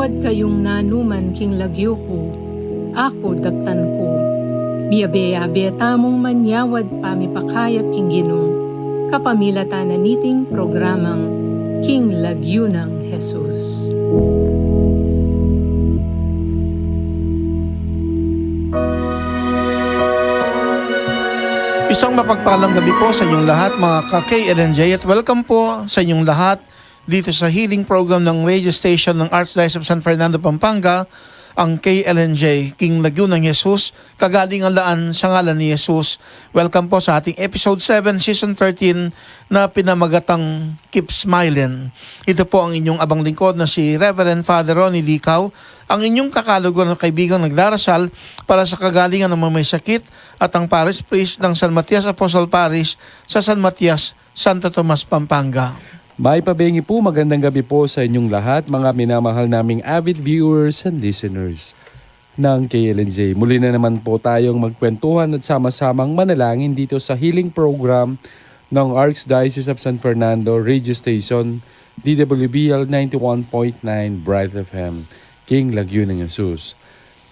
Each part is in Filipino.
Manyawad kayong nanuman king lagyo ko, ako daptan ko. Biya-biya tamong manyawad pamipakayap king ginong, kapamilatan na niting programang King Lagyo ng Jesus. Isang mapagpalang gabi po sa inyong lahat mga ka-KLNJ at welcome po sa inyong lahat dito sa healing program ng radio station ng Archdiocese of San Fernando, Pampanga, ang KLNJ, King Lagyo ng Jesus, kagalingan laan sa ngalan ni Jesus. Welcome po sa ating episode 7, season 13 na pinamagatang Keep Smiling. Ito po ang inyong abang lingkod na si Reverend Father Ronnie Licaw, ang inyong kakaluguran ng kaibigang nagdarasal para sa kagalingan ng mga may sakit at ang Parish Priest ng San Matias Apostle Parish sa San Matias, Santo Tomas, Pampanga. May pabengi po, magandang gabi po sa inyong lahat, mga minamahal naming avid viewers and listeners ng KLNJ. Muli na naman po tayong magkwentuhan at sama-samang manalangin dito sa healing program ng Archdiocese of San Fernando Radio Station, DWBL 91.9 Bright FM, King Lagyo ng Jesus.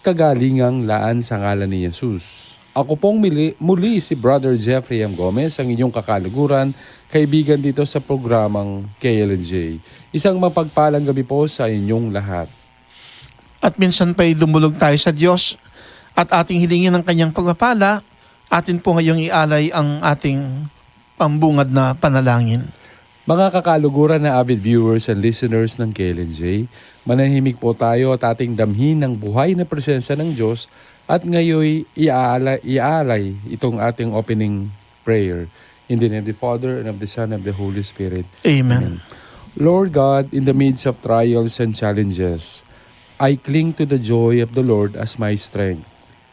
Kagalingang laan sa ngalan ni Jesus. Ako pong muli si Brother Jeffrey M. Gomez, ang inyong kakaluguran, kaibigan dito sa programang KLNJ. Isang mapagpalang gabi po sa inyong lahat. At minsan pa'y dumulog tayo sa Diyos at ating hilingin ng kanyang pagpapala. Atin po ngayong ialay ang ating pambungad na panalangin. Mga kakaluguran na avid viewers and listeners ng KLNJ, manahimik po tayo at ating damhin ng buhay na presensya ng Diyos at ngayon iaalay itong ating opening prayer. In the name of the Father, and of the Son, and of the Holy Spirit. Amen. Lord God, in the midst of trials and challenges, I cling to the joy of the Lord as my strength.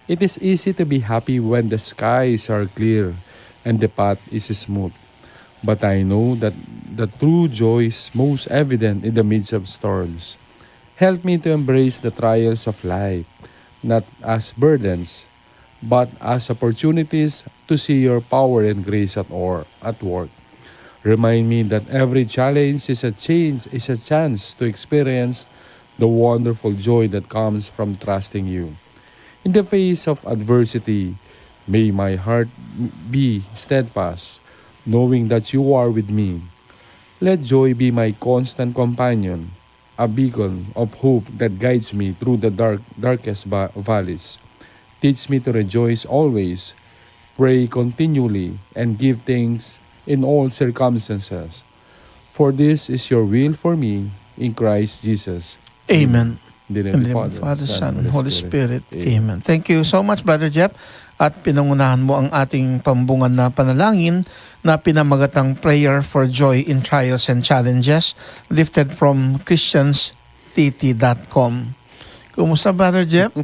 It is easy to be happy when the skies are clear and the path is smooth. But I know that the true joy is most evident in the midst of storms. Help me to embrace the trials of life, not as burdens, but as opportunities to see your power and grace at work. Remind me that every challenge is a chance to experience the wonderful joy that comes from trusting you. In the face of adversity, may my heart be steadfast, knowing that you are with me. Let joy be my constant companion, a beacon of hope that guides me through the darkest valleys. Teach me to rejoice always, pray continually, and give thanks in all circumstances. For this is your will for me in Christ Jesus. Amen. In the name of the Father, Son, and Holy Spirit. Amen. Thank you so much, Brother Jeff. At pinangunahan mo ang ating pambungan na panalangin na pinamagatang Prayer for Joy in Trials and Challenges, lifted from christianstt.com. Kumusta, Brother Jeff?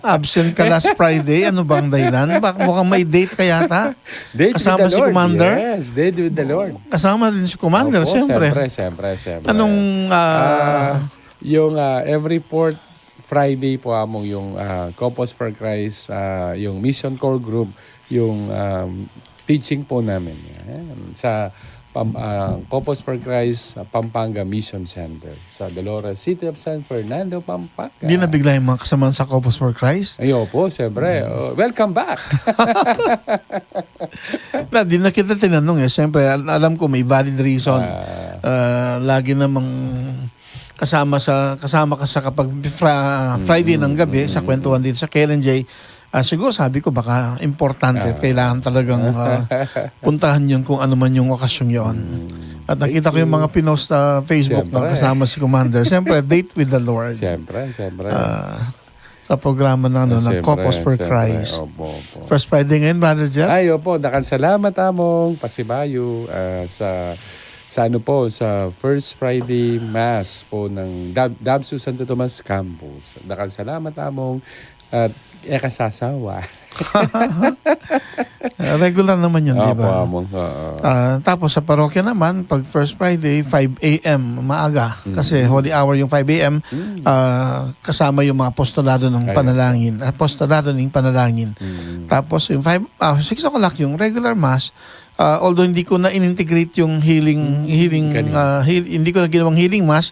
Absent ka last Friday. Ano bang dahilan? Mukhang may date ka yata. Date Kasama with the si Lord. Commander? Yes, date with the Lord. Kasama din si Commander, Opo, siyempre. Siyempre. Anong... Yung every fourth Friday po among yung Couples for Christ, yung Mission Core Group, yung teaching po namin sa Couples for Christ Pampanga Mission Center sa Dolores City of San Fernando, Pampanga. Di na bigla yung mga kasama sa Couples for Christ? Ayo po, siyempre. Welcome back! Di na kita tinanong eh. Siyempre, alam ko may valid reason. Lagi namang kasama ka sa kapag Friday ng gabi sa kwentuhan dito sa KLNJ. Siguro sabi ko baka importante at kailangan talagang puntahan yun kung ano man yung okasyong yun. At nakita ko yung mga pinost sa Facebook na kasama si Commander. Siyempre, date with the Lord. Siyempre. Sa programa ng Couples for Christ. Opo. First Friday ngayon, Brother Jeff? Ay, opo. Salamat among pasibayo sa sa First Friday Mass po ng Dabsu Santo Tomas Campus. Salamat among at kasasawa. Regular naman yun, di ba? Tapos sa parokya naman, pag First Friday, 5 a.m. maaga. Kasi Holy Hour yung 5 a.m. Kasama yung mga apostolado ng panalangin. Tapos yung 6 o'clock yung regular Mass. Although hindi ko na in-integrate yung hindi ko na ginawang healing Mass,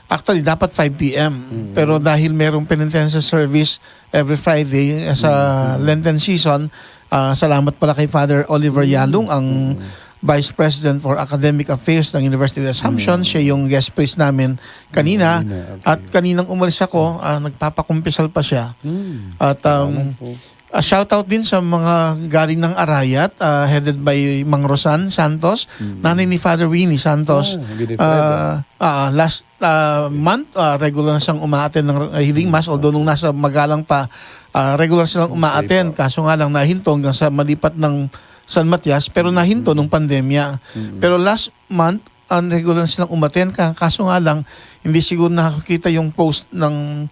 Actually, dapat 5 p.m. Pero dahil merong penitential service every Friday sa Lenten season, salamat pala kay Father Oliver Yalung, ang Vice President for Academic Affairs ng University of Assumption. Siya yung guest priest namin kanina. Okay. At kaninang umalis ako, nagpapakumpisal pa siya. At shoutout din sa mga galing ng Arayat, headed by Mang Rosan Santos, nanay ni Father Winnie Santos. Last month, regular na siyang umaattend ng healing mass, although nung nasa Magalang pa, regular silang umaattend. Kaso nga lang nahinto hanggang sa malipat ng San Matias, pero nahinto nung pandemya. Pero last month, regular na silang umattend. Kaso nga lang, hindi siguro nakakita yung post ng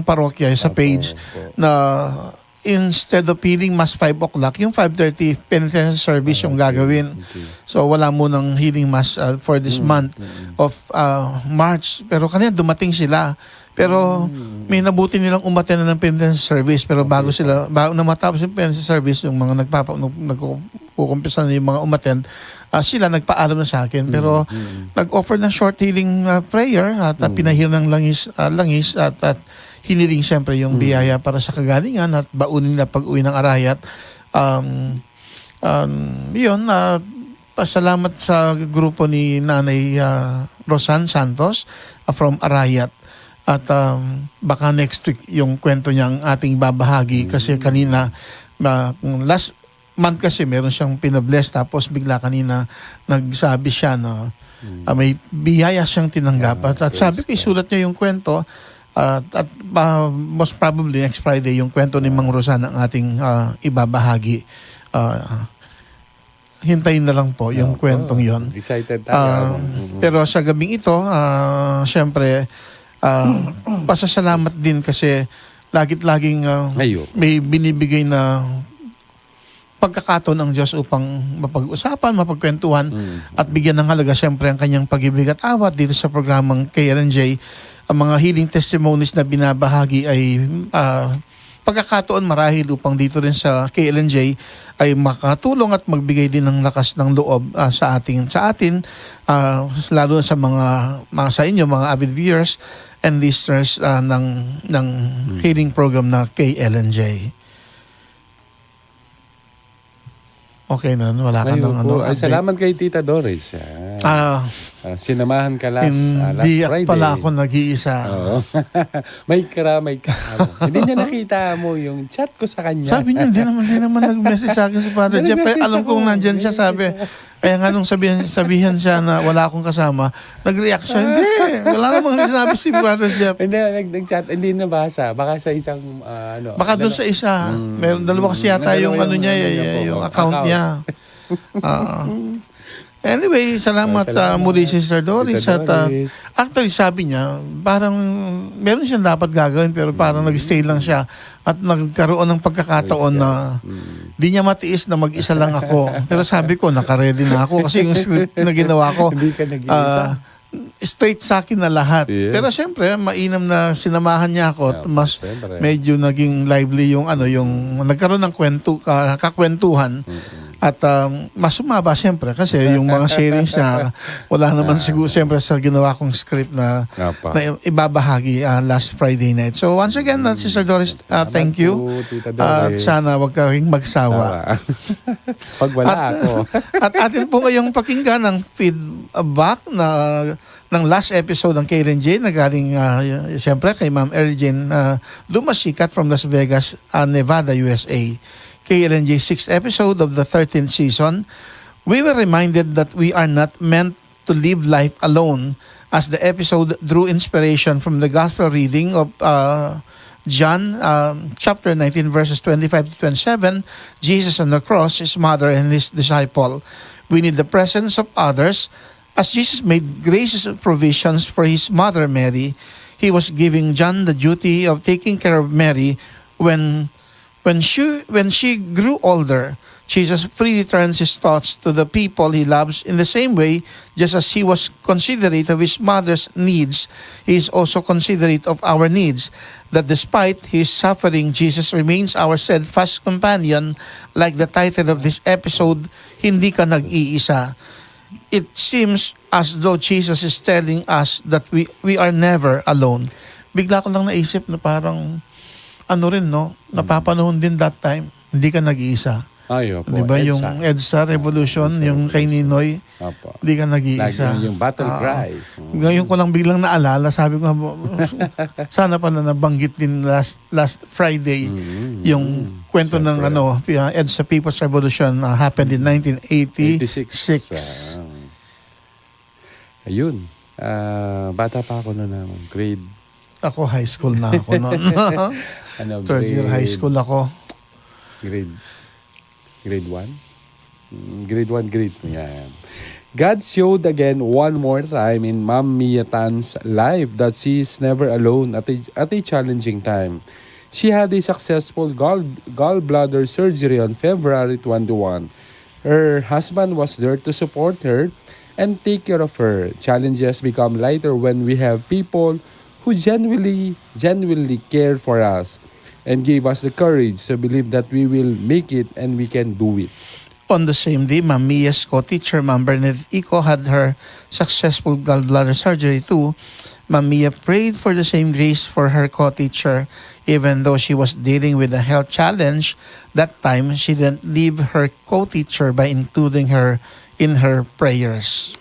parokya sa page na instead of healing mass 5 o'clock, yung 5:30 penitential service yung gagawin. So wala mo ng healing mass for this month of March. Pero kanina dumating sila. Pero may nabuti nilang umattend na ng penitential service. Pero bago na matapos yung penitential service, yung mga nagkukumpisa na yung mga umattend, sila nagpaalam na sa akin. Pero nag-offer ng short healing prayer at pinahil ng langis at hiniling siyempre yung biyaya para sa kagalingan at baunin na pag-uwi ng Arayat. Yun, pasalamat sa grupo ni Nanay Rosan Santos from Arayat. At baka next week yung kwento niyang ating babahagi kasi kanina, last month kasi meron siyang pinabless tapos bigla kanina nagsabi siya na may biyaya siyang tinanggap. At sabi ko, isulat niya yung kwento. At most probably next Friday yung kwento ni Mang Rosan ang ating ibabahagi. Hintayin na lang po yung kwentong yon. Excited tayo. Pero sa gabing ito, syempre, pasasalamat din kasi laging may binibigay na pagkakataon ng Diyos upang mapag-usapan, mapagkwentuhan at bigyan ng halaga syempre ang kanyang pag-ibig at awat dito sa programang KLNJ. Ang mga healing testimonies na binabahagi ay pagkakataon marahil upang dito rin sa KLNJ ay makatulong at magbigay din ng lakas ng loob sa atin lalo sa sa inyo mga avid viewers and listeners ng healing program na KLNJ. Okay na, wala ka ng Ay, salamat kay Tita Doris. Sinamahan ka last Hindi Friday. pala ako nag-iisa. may kaamo. Hindi niya nakita mo yung chat ko sa kanya. Sabi niya, hindi naman nag-message sa akin si Father Jeff. Alam kong nandyan siya, sabi. Kaya nga nung sabihan siya na wala akong kasama, nag-react siya, hindi, wala namang sinabi si Brother Jeff. Hindi, nag-chat, hindi nabasa. Baka sa isang, baka doon sa isa. Meron dalawa kasi yata yung yung account niya. Anyway, salamat muli si Sister Doris. At actually sabi niya, parang meron siyang dapat gagawin pero parang nag-stay lang siya at nagkaroon ng pagkakataon na di niya matiis na mag-isa lang ako. Pero sabi ko, naka-ready na ako kasi yung script na ginawa ko, hindi ka nag-iisa. straight sa akin na lahat. Yes. Pero siyempre, mainam na sinamahan niya ako at mas medyo naging lively yung nagkaroon ng kakwentuhan. At mas sumaba siyempre kasi yung mga sharings niya wala naman siguro siyempre sa ginawa kong script na ibabahagi last Friday night. So once again, Sister Doris, thank you. At sana wag ka ring magsawa. Pag wala ako. At atin po ngayong pakinggan ng feedback ng last episode ng KLNJ na galing siyempre kay Ma'am Erjane Dumasikat from Las Vegas, Nevada, USA. KLNJ 6th episode of the 13th season. We were reminded that we are not meant to live life alone, as the episode drew inspiration from the gospel reading of John chapter 19 verses 25 to 27, Jesus on the cross, his mother and his disciple. We need the presence of others. As Jesus made gracious provisions for his mother Mary, he was giving John the duty of taking care of Mary. When she grew older, Jesus freely turns his thoughts to the people he loves. In the same way, just as he was considerate of his mother's needs, he is also considerate of our needs. That despite his suffering, Jesus remains our steadfast companion. Like the title of this episode, Hindi Ka Nag-iisa. it seems as though Jesus is telling us that we are never alone. Bigla ko lang naisip na parang ano rin, no? Napapanahon din that time, hindi ka nag-iisa. Ayo po. Di ba yung EDSA Revolution, EDSA yung kay Ninoy, Opo. hindi ka nag-iisa. Lagi yung battle cry. Ngayon ko lang biglang naalala, sabi ko, sana pala nabanggit din last Friday yung kwento ng EDSA People's Revolution happened in 1986. Ayun. Bata pa ako noon, grade. Ako high school na ako noon. Third year high school ako. Grade 1? Grade 1, grade 2. Yan. God showed again one more time in Ma'am Mia Tan's life that she is never alone at a challenging time. She had a successful gallbladder surgery on February 21. Her husband was there to support her and take care of her. Challenges become lighter when we have people who genuinely care for us and gave us the courage to believe that we will make it and we can do it. On the same day, Ma'am Mia's co-teacher, Ma'am Bernadette Ico, had her successful gallbladder surgery too. Ma'am Mia prayed for the same grace for her co-teacher. Even though she was dealing with a health challenge, that time she didn't leave her co-teacher by including her in her prayers.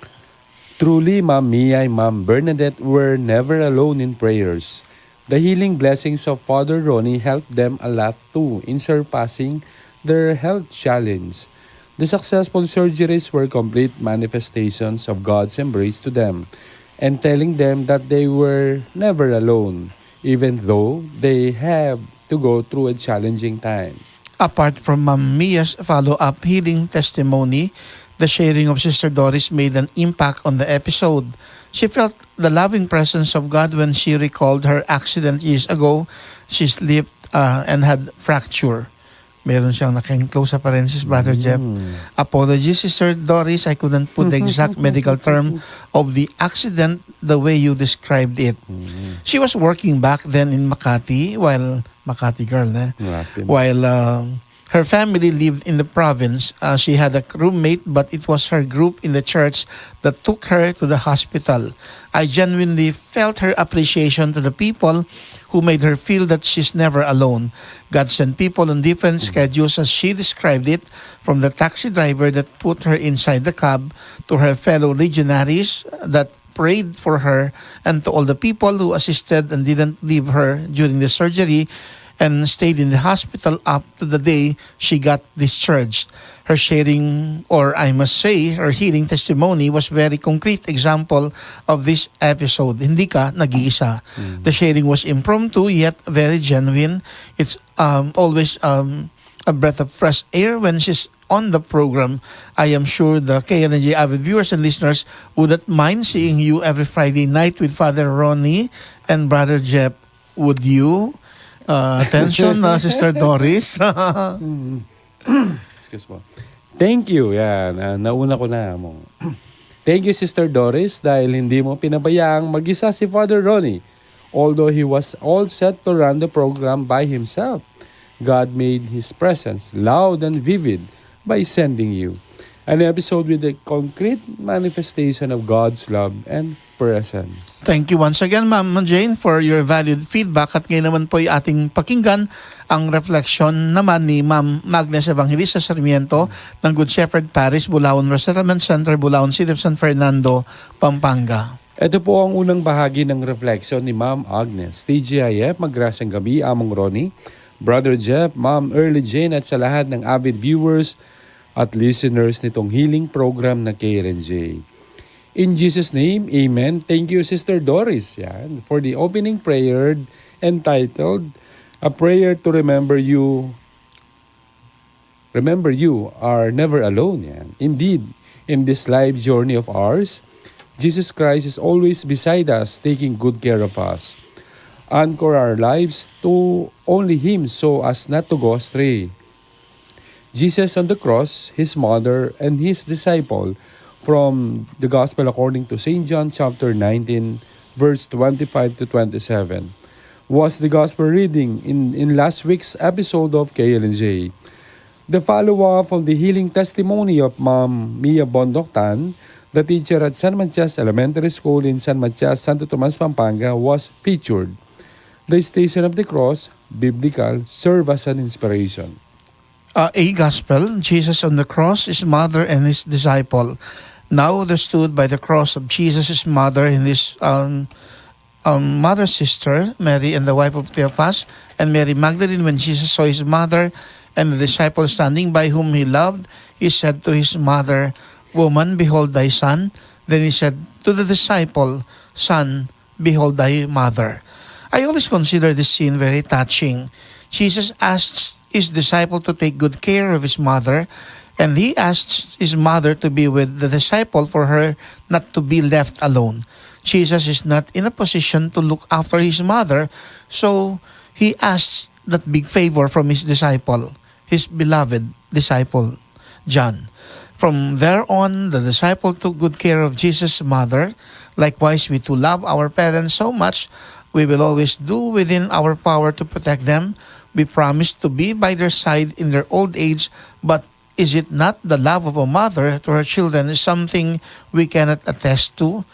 Truly, Ma'am Mia and Ma'am Bernadette were never alone in prayers. The healing blessings of Father Ronnie helped them a lot too in surpassing their health challenge. The successful surgeries were complete manifestations of God's embrace to them and telling them that they were never alone, even though they have to go through a challenging time. Apart from Ma'am Mia's follow-up healing testimony, the sharing of Sister Doris made an impact on the episode. She felt the loving presence of God when she recalled her accident years ago. She slipped and had fracture. Meron siyang naka-enclose sa parenthesis, Brother Jeff. Apologies, Sister Doris. I couldn't put the exact medical term of the accident the way you described it. She was working back then in Makati, Makati girl, while her family lived in the province. She had a roommate, but it was her group in the church that took her to the hospital. I genuinely felt her appreciation to the people who made her feel that she's never alone. God sent people on different schedules as she described it, from the taxi driver that put her inside the cab to her fellow legionaries that prayed for her, and to all the people who assisted and didn't leave her during the surgery and stayed in the hospital up to the day she got discharged. Her sharing, or I must say, her healing testimony was very concrete example of this episode. Hindi ka nag-iisa. The sharing was impromptu yet very genuine. It's always a breath of fresh air when she's on the program. I am sure the KLNJ avid viewers and listeners wouldn't mind seeing you every Friday night with Father Ronnie and Brother Jeff. Would you? Attention, Sister Doris. Excuse me. Thank you. Yan. Nauna ko na mo. Thank you, Sister Doris, dahil hindi mo pinabayaang mag-isa si Father Ronnie. Although he was all set to run the program by himself, God made His presence loud and vivid by sending you. An episode with a concrete manifestation of God's love and presence. Thank you once again, Ma'am Jane, for your valued feedback. At ngayon naman po ay ating pakinggan ang reflection naman ni Ma'am Agnes Evangelista Sarmiento ng Good Shepherd Parish, Bulaon Resettlement Center, Bulaon City of San Fernando, Pampanga. Ito po ang unang bahagi ng reflection ni Ma'am Agnes. TGIF, maggrasang gabi, Among Ronnie, Brother Jeff, Ma'am Early Jane at sa lahat ng avid viewers at listeners nitong healing program na KLNJ. In Jesus' name, Amen. Thank you, Sister Doris, for the opening prayer entitled, A Prayer to Remember You. Remember you are never alone. Indeed, in this life journey of ours, Jesus Christ is always beside us, taking good care of us. Anchor our lives to only Him so as not to go astray. Jesus on the cross, His mother, and His disciple, from the Gospel according to St. John chapter 19, verse 25 to 27, was the Gospel reading in last week's episode of KLNJ. The follow-up of the healing testimony of Ma'am Mia Bondoktan The teacher at San Matias Elementary School in San Matias, Santo Tomas, Pampanga was featured. The Station of the Cross, biblical, serve as an inspiration. A gospel, Jesus on the cross, his mother and his disciple. Now there stood by the cross of Jesus, his mother and his mother's sister, Mary, and the wife of Cleophas, and Mary Magdalene. When Jesus saw his mother and the disciple standing by whom he loved, he said to his mother, "Woman, behold thy son." Then he said to the disciple, "Son, behold thy mother." I always consider this scene very touching. Jesus asks his disciple to take good care of his mother, and he asks his mother to be with the disciple for her not to be left alone. Jesus is not in a position to look after his mother, so he asks that big favor from his disciple, his beloved disciple, John. From there on, the disciple took good care of Jesus' mother. Likewise, we too love our parents so much, we will always do within our power to protect them. We promise to be by their side in their old age, but is it not the love of a mother to her children is something we cannot attest to?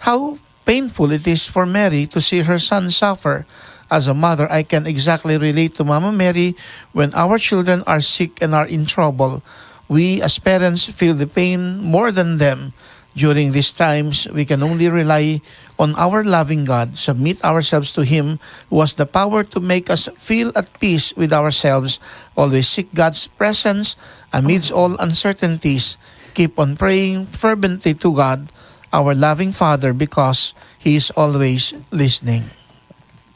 How painful it is for Mary to see her son suffer. As a mother, I can exactly relate to Mama Mary when our children are sick and are in trouble. We as parents feel the pain more than them. During these times, we can only rely on our loving God, submit ourselves to Him who has the power to make us feel at peace with ourselves, always seek God's presence amidst all uncertainties, keep on praying fervently to God, our loving Father, because He is always listening.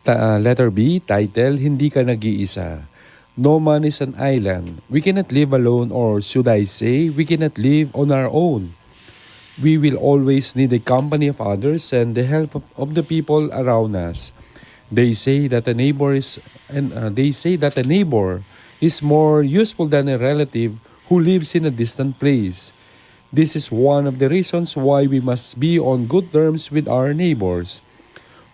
Letter B, title, Hindi Ka Nag-iisa. No man is an island. We cannot live alone, or should I say, we cannot live on our own. We will always need the company of others and the help of the people around us. They say that a neighbor is more useful than a relative who lives in a distant place. This is one of the reasons why we must be on good terms with our neighbors.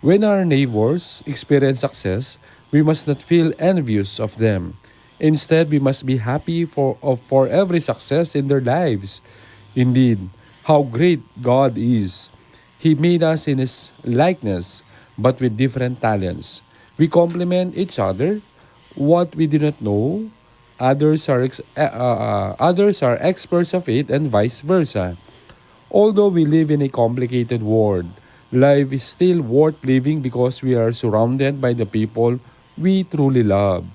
When our neighbors experience success, we must not feel envious of them. Instead, we must be happy for every success in their lives. Indeed, how great God is. He made us in His likeness, but with different talents. We complement each other. What we do not know, others are experts of it, and vice versa. Although we live in a complicated world, life is still worth living because we are surrounded by the people we truly love.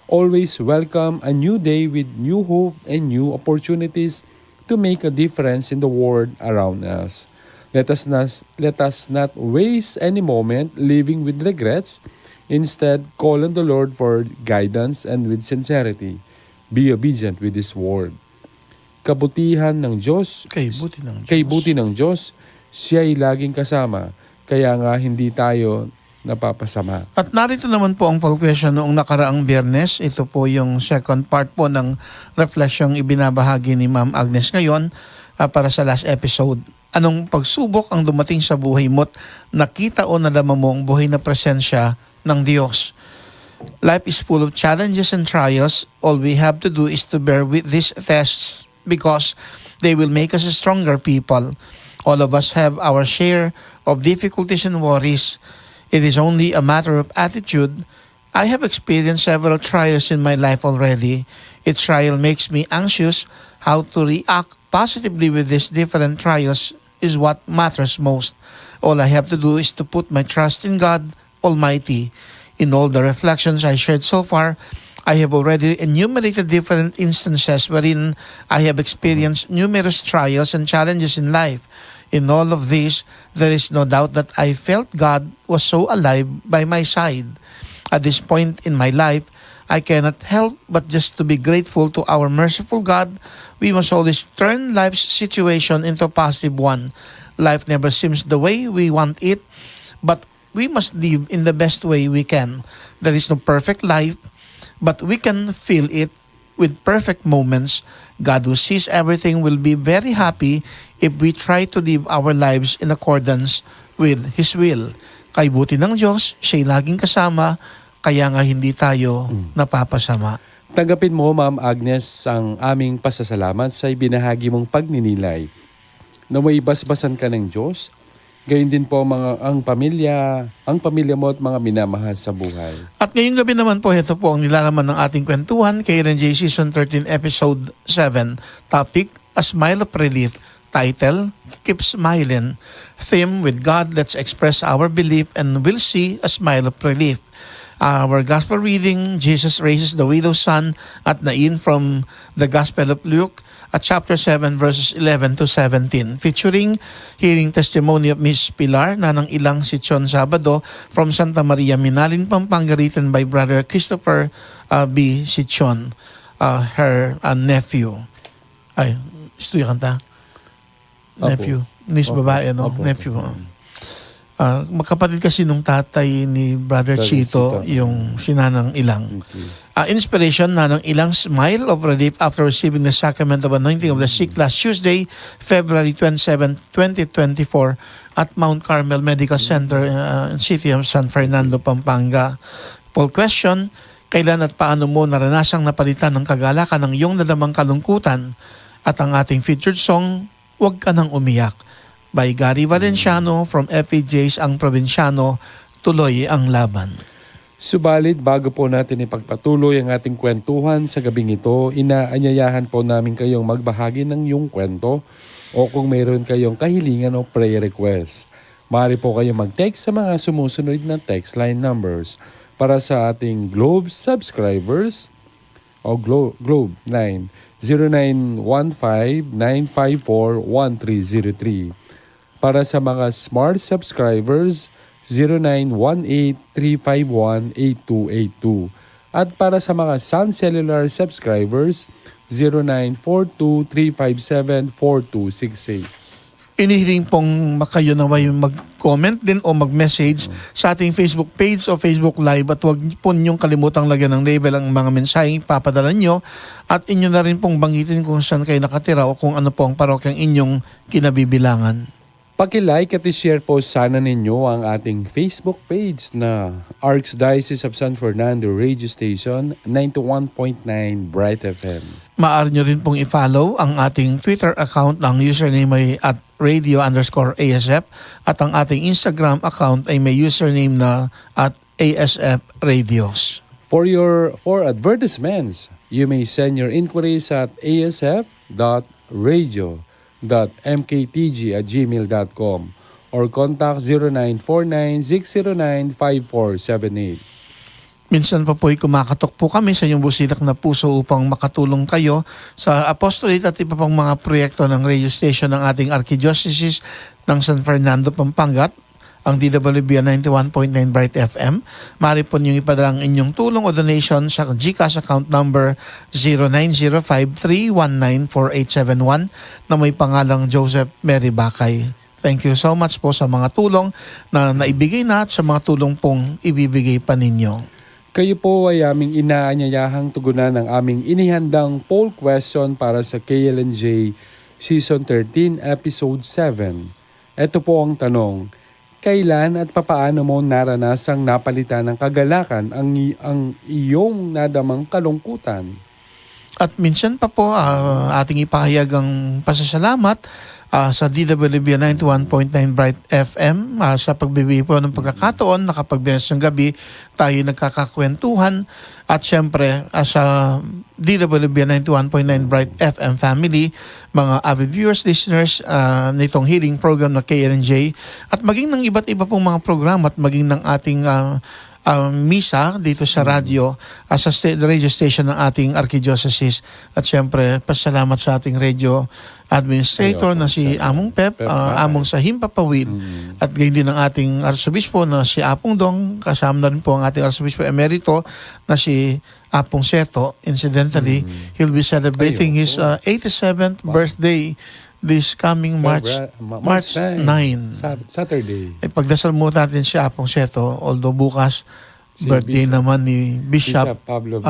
Always welcome a new day with new hope and new opportunities to make a difference in the world around us. Let us not waste any moment living with regrets. Instead, call on the Lord for guidance and with sincerity. Be obedient with His word. Kabutihan ng Diyos, kay buti ng Diyos, siya'y laging kasama, kaya nga hindi tayo napapasama. At narito naman po ang poll question noong nakaraang Biyernes. Ito po yung second part po ng reflection ibinabahagi ni Ma'am Agnes ngayon para sa last episode. Anong pagsubok ang dumating sa buhay mo't nakita o nadama mo ang buhay na presensya ng Diyos? Life is full of challenges and trials. All we have to do is to bear with these tests because they will make us a stronger people. All of us have our share of difficulties and worries. It is only a matter of attitude. I have experienced several trials in my life already. Each trial makes me anxious. How to react positively with these different trials is what matters most. All I have to do is to put my trust in God Almighty. In all the reflections I shared so far, I have already enumerated different instances wherein I have experienced numerous trials and challenges in life. In all of this, there is no doubt that I felt God was so alive by my side. At this point in my life, I cannot help but just to be grateful to our merciful God. We must always turn life's situation into a positive one. Life never seems the way we want it, but we must live in the best way we can. There is no perfect life, but we can feel it with perfect moments. God who sees everything will be very happy if we try to live our lives in accordance with His will. Kay buti ng Diyos, siya'y laging kasama, kaya nga hindi tayo napapasama. Tanggapin mo, Ma'am Agnes, ang aming pasasalamat sa ibinahagi mong pagninilay. na may basbasan ka ng Diyos. Gayon din po ang pamilya mo at mga minamahal sa buhay. At ngayong gabi naman po, ito po ang nilalaman ng ating kwentuhan, KLNJ Season 13, Episode 7. Topic, A Smile of Relief. Title, Keep Smiling. Theme, With God, Let's Express Our Belief and We'll See a Smile of Relief. Our gospel reading, Jesus raises the widow's son at Nain from the Gospel of Luke at chapter 7 verses 11 to 17, featuring hearing testimony of Miss Pilar, nanang ilang si Chon Sabado from Santa Maria, Minalin, Pampanga, written by Brother Christopher B. Sichon, her nephew. Ay, gusto yung kanta? Nephew. Nis babae, no? Opo. Nephew. Magkapatid kasi nung tatay ni Brother Chito, yung sinanang ilang. Okay. Inspiration, nanang ilang smile of relief after receiving the sacrament of anointing of the sick last Tuesday, February 27, 2024 at Mount Carmel Medical Center in City of San Fernando, Pampanga. Poll question, kailan at paano mo naranasang napalitan ng kagalakan ng iyong nadamang kalungkutan? At ang ating featured song, Huwag Ka Nang Umiyak, by Gary Valenciano from FPJ's Ang Probinsyano, Tuloy ang Laban. Subalit, bago po natin ipagpatuloy ang ating kwentuhan sa gabing ito, inaanyayahan po namin kayong magbahagi ng iyong kwento o kung mayroon kayong kahilingan o prayer request. Maaari po kayong mag-text sa mga sumusunod na text line numbers para sa ating Globe subscribers o Globe line 0915-954-1303. Para sa mga Smart subscribers, 0918-351-8282. At para sa mga Sun Cellular subscribers, 0942-357-4268. Inihiling pong makayo naway mag-comment din o mag-message sa ating Facebook page o Facebook Live at huwag po niyong kalimutang lagyan ng label ang mga mensaheng papadala nyo at inyo na rin pong banggitin kung saan kayo nakatira o kung ano po ang parokyang inyong kinabibilangan. Paki-like at i-share po sana ninyo ang ating Facebook page na Archdiocese of San Fernando Radio Station 91.9 Bright FM. Maaari nyo rin pong i-follow ang ating Twitter account ng username ay at radio_ASF at ang ating Instagram account ay may username na at ASF Radios. For advertisements, you may send your inquiries at asf.radio.mktg@gmail.com or contact 0949-609-5478. Minsan pa po'y kumakatok po kami sa inyong busilak na puso upang makatulong kayo sa apostolate at iba pang mga proyekto ng radio station ng ating Archdiocese ng San Fernando, Pampanga, ang DWB 91.9 Bright FM. Maaari po niyong ipadala ang inyong tulong o donation sa GCash account number 0905-319-4871 na may pangalang Joseph Mary Bakay. Thank you so much po sa mga tulong na naibigay na at sa mga tulong pong ibibigay pa ninyo. Kayo po ay aming inaanyayahang tugunan ng aming inihandang poll question para sa KLNJ Season 13, Episode 7. Ito po ang tanong, kailan at papaano mo naranasang napalitan ng kagalakan ang iyong nadamang kalungkutan? At minsan pa po ating ipahayag ang pasasalamat sa DWB 91.9 Bright FM sa pagbibigay po ng pagkakataon na kapag Biyernes ng gabi tayo nagkakakwentuhan at syempre sa DWB 91.9 Bright FM family, mga avid viewers, listeners nitong healing program na KLNJ at maging ng iba't iba pong mga program at maging ng ating misa dito sa radyo sa radio station ng ating Archdiocese at syempre pasalamat sa ating radio administrator na si Among Pep, Among Sahim Papawid at gayon din ang ating Arsobispo na si Apong Dong, kasama na rin po ang ating Arsobispo Emerito na si Apong Seto. Incidentally, he'll be celebrating his 87th birthday this coming March 9. Saturday. Pagdasal mo natin si Apong Seto, although bukas birthday naman ni Bishop Pablo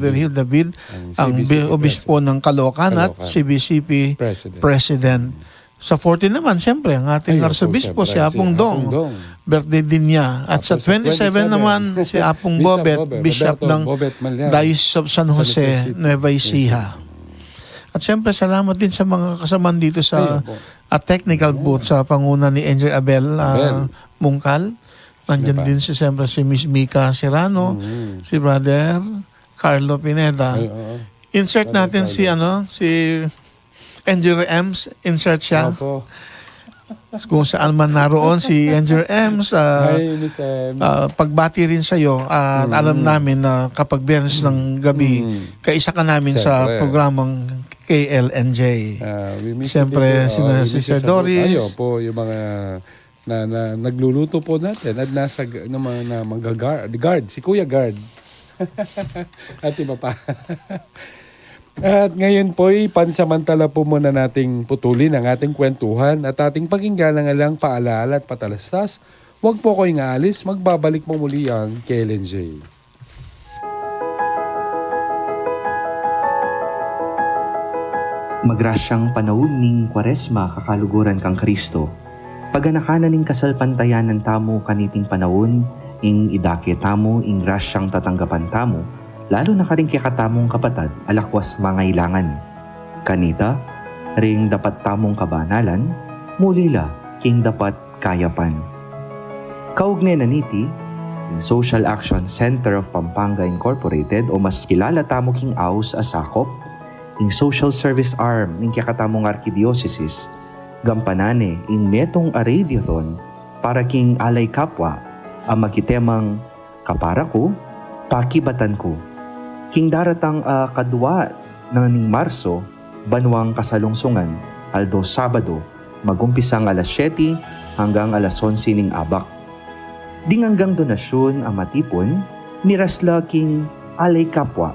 Virgil David, ang obispo ng Caloocan at CBCP President. Sa 14 naman, siyempre, ang ating arsobispo si Apong Dong. Birthday din niya. At sa 27 naman, si Apong Bobet, Bishop ng Diocese of San Jose, Nueva Ecija. At siyempre, salamat din sa mga kasamaan dito sa Ayun po. technical booth sa panguna ni Angel Abel Mungkal. Nandiyan pa? din siyempre si Miss Mika Serrano, si Brother Carlo Pineda. Ay, oo. Insert natin si Angel Ems, insert siya. Opo. Kung saan man naroon si Angel Ems, Hi, Miss Em. pagbati rin sa iyo. Alam namin na kapag Biyernes ng gabi, kaisa ka namin sa Siyempre. programang KLNJ. We miss Siyempre, you din po. sina We miss Sister you sa Doris. Ayo po, yung mga na nagluluto po natin at nasa na guard, si Kuya Guard. At iba pa. At ngayon po, pansamantala po muna nating putulin ang ating kwentuhan at ating pakinggan ang ilang paalaala at patalastas. Huwag po kayong aalis, magbabalik mo muli ang KLNJ. Magrasyang panahon ning Kwaresma kakaluguran kang Kristo. Paganakanan ning kasalpantayan ng tamo kaniting panahon, ing idake tamo, ing grasyang tatanggapan tamo, lalo na karing kakatamong kapatad, alakwas mangailangan. Kanita, ring dapat tamong kabanalan, mulila, king dapat kayapan. Kaugnay na niti, in Social Action Center of Pampanga Incorporated o mas kilala tamo king AUS asakop, ing social service arm ning kakatamong arkidiocese, gampanane ing metong a radiothon para king alay kapwa, ang magitemang kapara ko, pakibatan ko. King daratang kadwa na ning Marso, banwang kasalungsungan, aldo Sabado, magumpisang alas 7 hanggang alas 11 ning abak. Ding hanggang donasyon ang matipon, nirasla king alay kapwa.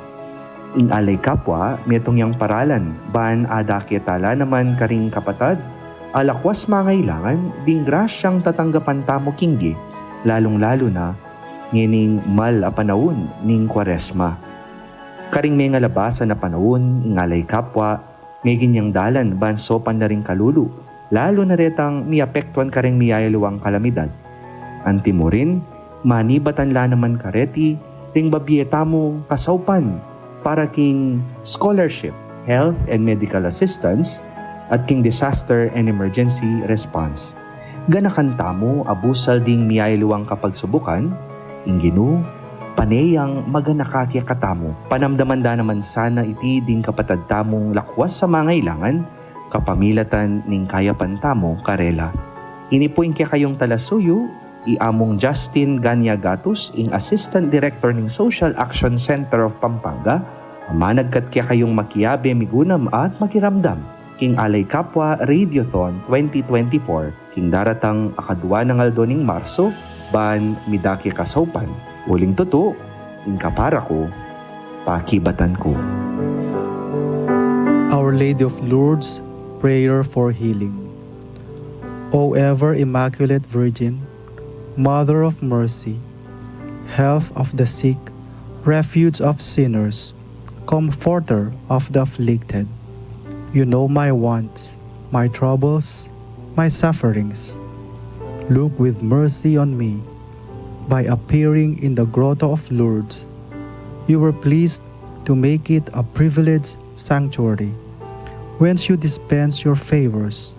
Ing alay kapwa, metong yang paralan, ban ada ketala naman karing kapatad, alakwas mangailangan, ding grasyang tatanggapan tamo kinggi, lalong-lalo na, ngining mal a panahon ning Kwaresma. Karing may nga labasan na panahon, ingalay kapwa, may ginyang dalan, bansopan na rin kalulu, lalo na retang miapektuan karing miyayaluwang kalamidad. Antimo rin, manibatan la naman kareti, ring babieta mo kasaupan, para king scholarship, health and medical assistance, at king disaster and emergency response. Ganakan tamo, abusal ding miyayaluwang kapagsubukan, inginu, paneyang maganakakya katamo. Panamdaman da naman sana iti ding kapatad tamong lakwas sa mga ilangan, kapamilatan ning kayapan tamo karela. Inipuin kaya kayong talasuyo, iamong Justin Ganyagatus, ing Assistant Director ning Social Action Center of Pampanga, managkat kaya kayong makiyabe migunam at makiramdam, king alay kapwa Radiothon 2024, king daratang akadwa ng aldo ning Marso, ban midaki kasaupan. Uling tuto, ing kapara ko, pakibatan ko. Our Lady of Lourdes, prayer for healing. O ever Immaculate Virgin, Mother of Mercy, health of the sick, refuge of sinners, comforter of the afflicted, you know my wants, my troubles, my sufferings. Look with mercy on me. By appearing in the Grotto of Lourdes, you were pleased to make it a privileged sanctuary, whence you dispense your favors,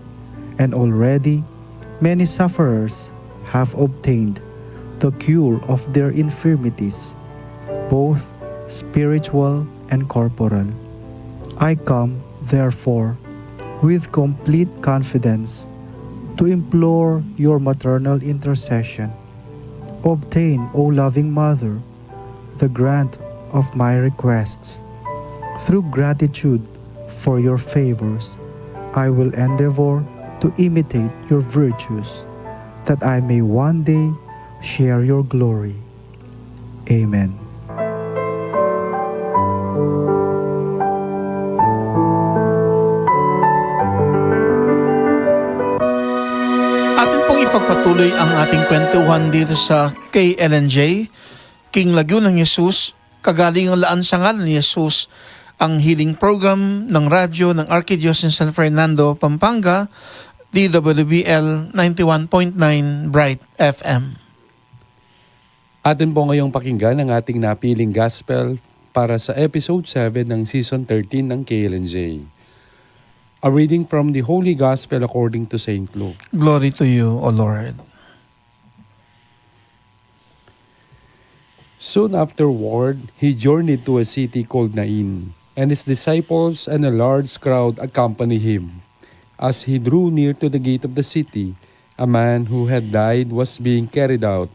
and already many sufferers have obtained the cure of their infirmities, both spiritual and corporal. I come, therefore, with complete confidence to implore your maternal intercession. Obtain, O loving Mother, the grant of my requests. Through gratitude for your favors, I will endeavor to imitate your virtues, that I may one day share your glory. Amen. Atin pong ipagpatuloy ang ating kwentuhan dito sa KLNJ, King Lagyo ng Jesus, kagaling ang laan sa ngalan ni Jesus, ang healing program ng radyo ng Archdiocese San Fernando, Pampanga, DWBL 91.9 Bright FM. Atin po ngayong pakinggan ang ating napiling gospel para sa episode 7 ng season 13 ng KLNJ. A reading from the Holy Gospel according to St. Luke. Glory to you, O Lord. Soon afterward, he journeyed to a city called Nain, and his disciples and a large crowd accompanied him. As he drew near to the gate of the city, a man who had died was being carried out,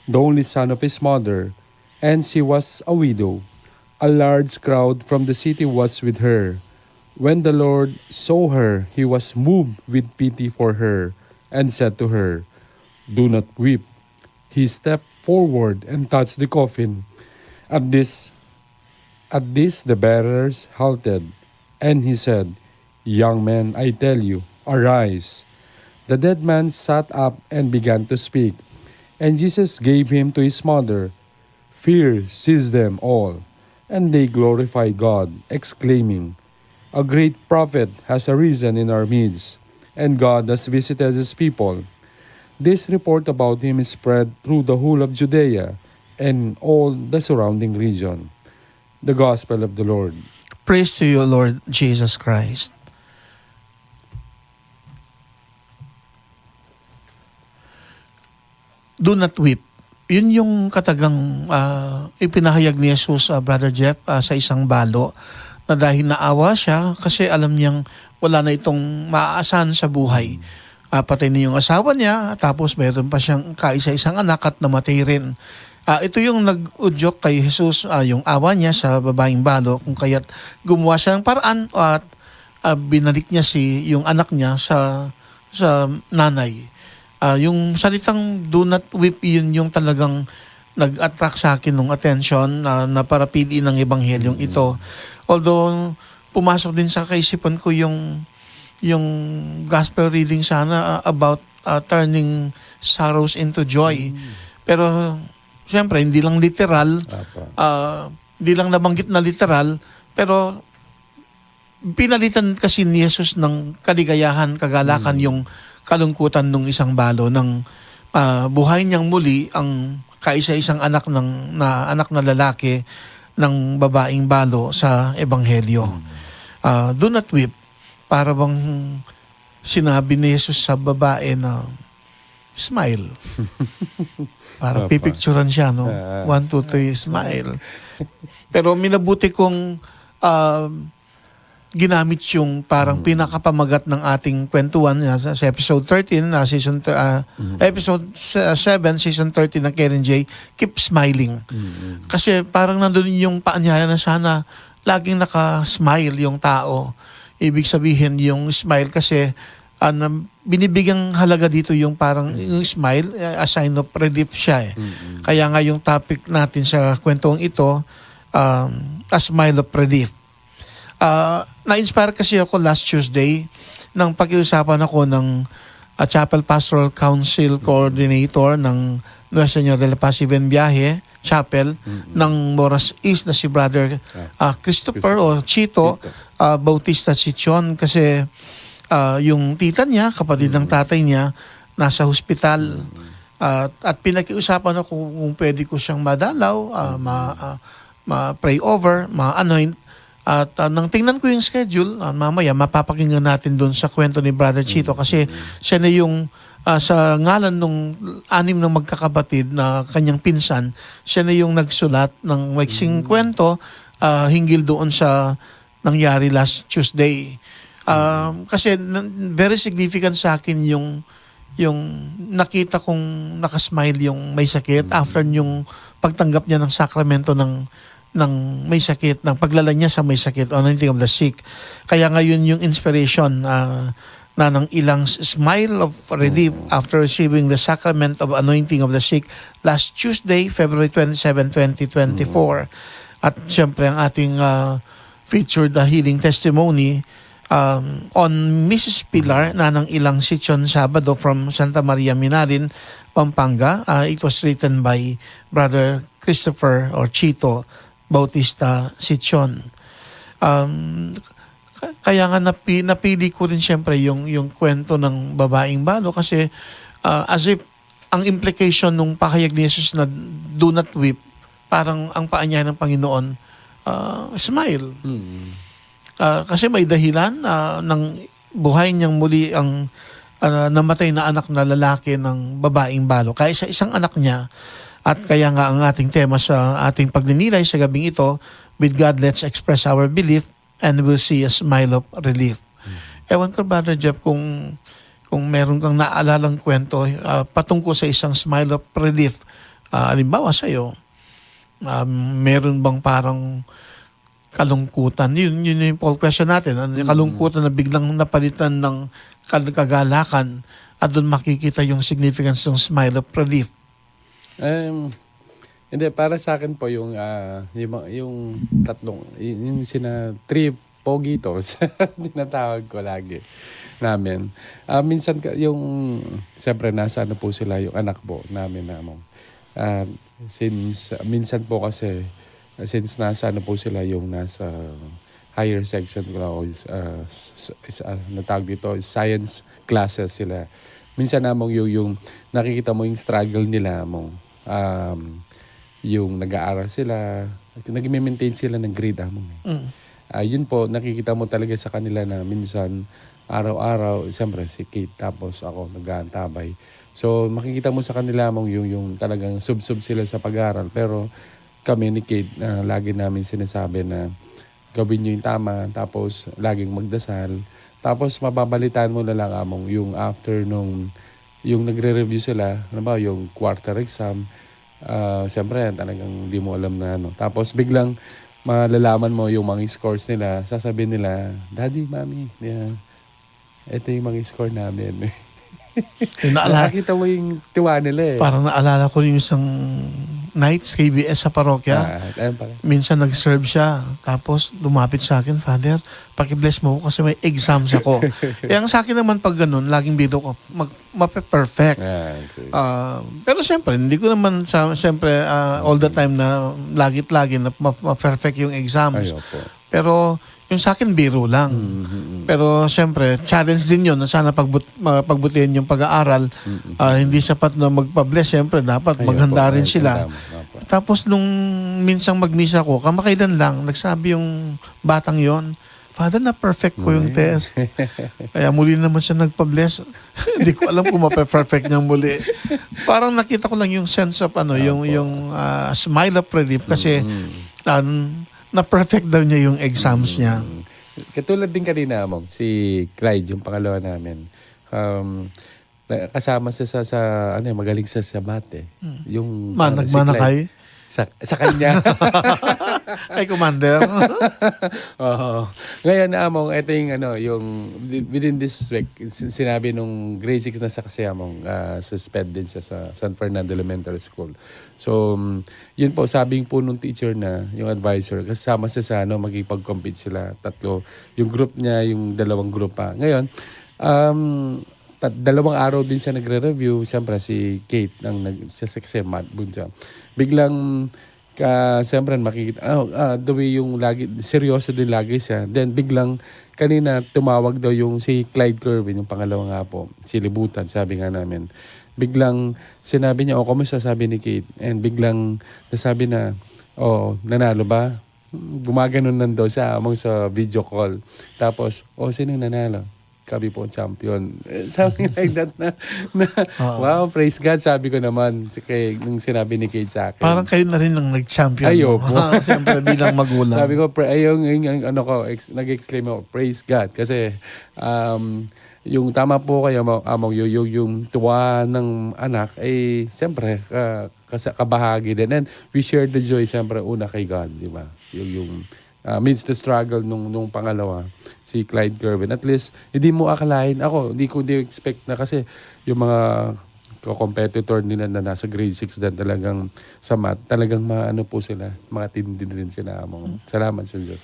the only son of his mother, and she was a widow. A large crowd from the city was with her. When the Lord saw her, he was moved with pity for her, and said to her, "Do not weep." He stepped forward and touched the coffin. At this, the bearers halted, and he said, "Young man, I tell you, arise." The dead man sat up and began to speak, and Jesus gave him to his mother. Fear seized them all, and they glorified God, exclaiming, "A great prophet has arisen in our midst, and God has visited his people." This report about him spread through the whole of Judea and all the surrounding region. The Gospel of the Lord. Praise to you, Lord Jesus Christ. Do not weep. Yun yung katagang ipinahayag ni Jesus, Brother Jeff, sa isang balo, na dahil naawa siya kasi alam niyang wala na itong maaasahan sa buhay. Patay na yung asawa niya, tapos mayroon pa siyang kaisa-isang anak at namatay rin. Ito yung nag-udyok kay Jesus, yung awa niya sa babaeng balo, kung kaya't gumawa siya ng paraan at binalik niya yung anak niya sa nanay. Yung salitang do not weep, yun yung talagang nag-attract sa akin ng attention na para piliin ng ebanghelyong ito. Although pumasok din sa kaisipan ko yung gospel reading sana about turning sorrows into joy. Pero siyempre hindi lang literal, hindi lang nabanggit na literal, pero pinalitan kasi ni Jesus ng kaligayahan, kagalakan yung kalungkutan ng isang balo ng buhay niyang muli ang kaisa-isang anak na lalaki ng babaeng balo sa ebanghelyo. Do not weep. Para bang sinabi ni Jesus sa babae na smile. Para pipicturan siya, no? 1, 2, 3, smile. Pero minabuti kong ginamit yung parang pinakapamagat ng ating kwentuhan sa episode 13, episode 7, season 13 ng Karen J, Keep Smiling. Kasi parang nandun yung paanyaya na sana laging naka-smile yung tao. Ibig sabihin yung smile kasi binibigyang halaga dito yung parang yung smile, a sign of relief siya eh. Kaya nga yung topic natin sa kwentong ito, a smile of relief. Na-inspire kasi ako last Tuesday nang pag-iusapan ako ng Chapel Pastoral Council Coordinator ng Nuestra Señora de la Paz y Benviaje Chapel ng Moras East na si Brother Christopher o Chito Bautista Chichon, kasi yung tita niya, kapatid ng tatay niya, nasa hospital. At pinakiusapan ako kung pwede ko siyang madalaw, ma-pray over, ma-anoint. At nang tingnan ko yung schedule, mamaya mapapakinggan natin doon sa kwento ni Brother Chito, kasi siya na yung sa ngalan ng 6 ng magkakapatid na kanyang pinsan, siya na yung nagsulat ng maiksing kwento hinggil doon sa nangyari last Tuesday. Kasi very significant sa akin yung nakita kong nakasmile yung may sakit after yung pagtanggap niya ng sakramento ng may sakit, ng paglala niya sa may sakit, anointing of the sick. Kaya ngayon yung inspiration na ng ilang smile of relief after receiving the sacrament of anointing of the sick last Tuesday, February 27, 2024. At siyempre ang ating featured healing testimony on Mrs. Pilar na ng ilang Sichon Sabado from Santa Maria Minalin, Pampanga. It was written by Brother Christopher or Chito Bautista Sichon. Kaya nga napili ko rin siyempre yung kwento ng babaeng balo kasi as if ang implication nung pahayag ni Jesus na do not weep, parang ang paanya ng Panginoon, smile. Kasi may dahilan ng buhay niyang muli ang namatay na anak na lalaki ng babaeng balo. Kaya sa isang anak niya, at kaya nga ang ating tema sa ating pagninilay sa gabing ito, with God, let's express our belief and we'll see a smile of relief. Ewan ko, Brother Jeff, kung meron kang naalalang kwento patungkol sa isang smile of relief, halimbawa sa'yo, meron bang parang kalungkutan? Yun yung poll question natin. Yung kalungkutan na biglang napalitan ng kagalakan at doon makikita yung significance ng smile of relief. Hindi, para sa akin po yung tatlong, yung three pogitos, tinatawag ko lagi namin. Minsan, siyempre nasa ano po sila, yung anak po namin since, minsan po kasi, since nasa ano po sila, yung nasa higher section ko natawag dito, science classes sila. Minsan namang yung nakikita mo yung struggle nila yung nag-aaral sila, nag-maintain sila ng grade yun po, nakikita mo talaga sa kanila na minsan araw-araw, siyempre si Kate tapos ako nag-aantabay. So makikita mo sa kanila yung talagang sub-sub sila sa pag-aaral, pero kami ni Kate lagi namin sinasabi na gawin nyo yung tama, tapos laging magdasal, tapos mababalitaan mo na lang yung after yung nagre-review sila, ano ba, yung quarter exam, siyempre talagang hindi mo alam na ano. Tapos biglang malalaman mo yung mga scores nila, sasabihin nila, Daddy, Mami, ito yung mga score namin. Nakakita mo yung tuwa nila Parang naalala ko yung isang night sa KBS sa parokya. Minsan nag-serve siya. Tapos lumapit sa akin, Father, paki-bless mo ko kasi may exams ako. Ang sa akin naman pag ganun, laging bido ko, mape-perfect. Okay. Pero siyempre, hindi ko naman siyempre all the time na lagi-lagi na ma-perfect yung exams. Pero yung sa akin, biro lang. Pero siyempre, challenge din yun na sana pagbutihin yung pag-aaral. Hindi sapat na magpa-bless. Siyempre, dapat maghanda rin sila. Tapos nung minsang magmisa ko, kamakailan lang, nagsabi yung batang yon, Father, na-perfect ko yung test. Kaya muli naman siya nagpa-bless. Hindi ko alam kung ma-perfect niyang muli. Parang nakita ko lang yung sense of yung smile of relief kasi na-perfect daw niya yung exams niya. Katulad din kanina si Clyde, yung pangalawa namin. Kasama siya sa magaling siya sa math Yung Nagmanakay? Sa kanya. Ay, Commander. Ngayon, ito yung within this week, sinabi nung grade 6 na sa kasi suspend din siya sa San Fernando Elementary School. So, yun po, sabing po nung teacher na, yung advisor, kasama siya sa magkipag-compete sila, tatlo. Yung group niya, yung dalawang group pa. Ngayon, 2 araw din siya nagre-review. Siyempre, si Kate, kasi math bunja. Biglang, siyempre, makikita, the way yung lagi, seryoso din lagi siya. Then, biglang, kanina, tumawag daw yung si Clyde Kerwin, yung pangalawa nga po, si Libutan, sabi nga namin. Biglang, sinabi niya, kumusta, sabi ni Kate. And biglang, nasabi na, nanalo ba? Gumaganon daw siya sa video call. Tapos, sino nanalo? Kami po champion. Something like that na wow, praise God, sabi ko naman nung sinabi ni Kate sa akin. Parang kayo na rin ang nag-champion. Ayo po. Siyempre bilang magulang. Sabi ko, nag-exclaim ako, praise God. Kasi yung tama po kayo, yung tuwa ng anak, siyempre, kabahagi din. And we share the joy, siyempre, una kay God, di ba? Yung means the struggle nung pangalawa, si Clyde Kerwin. At least, hindi mo akalain. Ako, hindi ko expect na kasi yung mga competitor nila na nasa grade 6 din talagang sa math, talagang po sila, mga tindi rin sila. Salamat sa Diyos.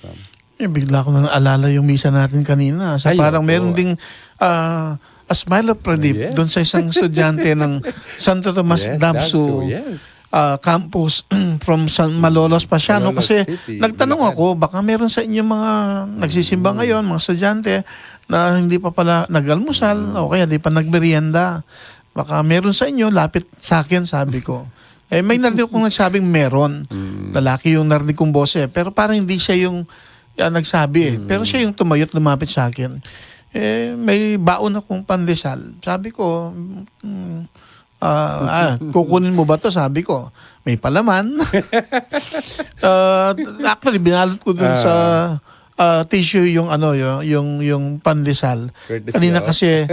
Bigla ko na naalala yung misa natin kanina. Parang meron ding a smile of relief doon sa isang estudyante ng Santo Tomas Damsu. Campus from San Malolos pa siya. Kasi nagtanong ako, baka meron sa inyo mga nagsisimba ngayon, mga estudyante na hindi pa pala nag-almusal o kaya di pa nagmerienda. Baka meron sa inyo, lapit sa akin, sabi ko. May narinig kong nagsabing meron. Lalaki yung narinig kong boses. Pero parang hindi siya yung nagsabi Pero siya yung tumayot, lumapit sa akin. May baon akong pandesal. Sabi ko, kukunin mo ba to? Sabi ko, may palaman. Actually, binalot ko dun sa tissue yung yung pandesal. Kanina kasi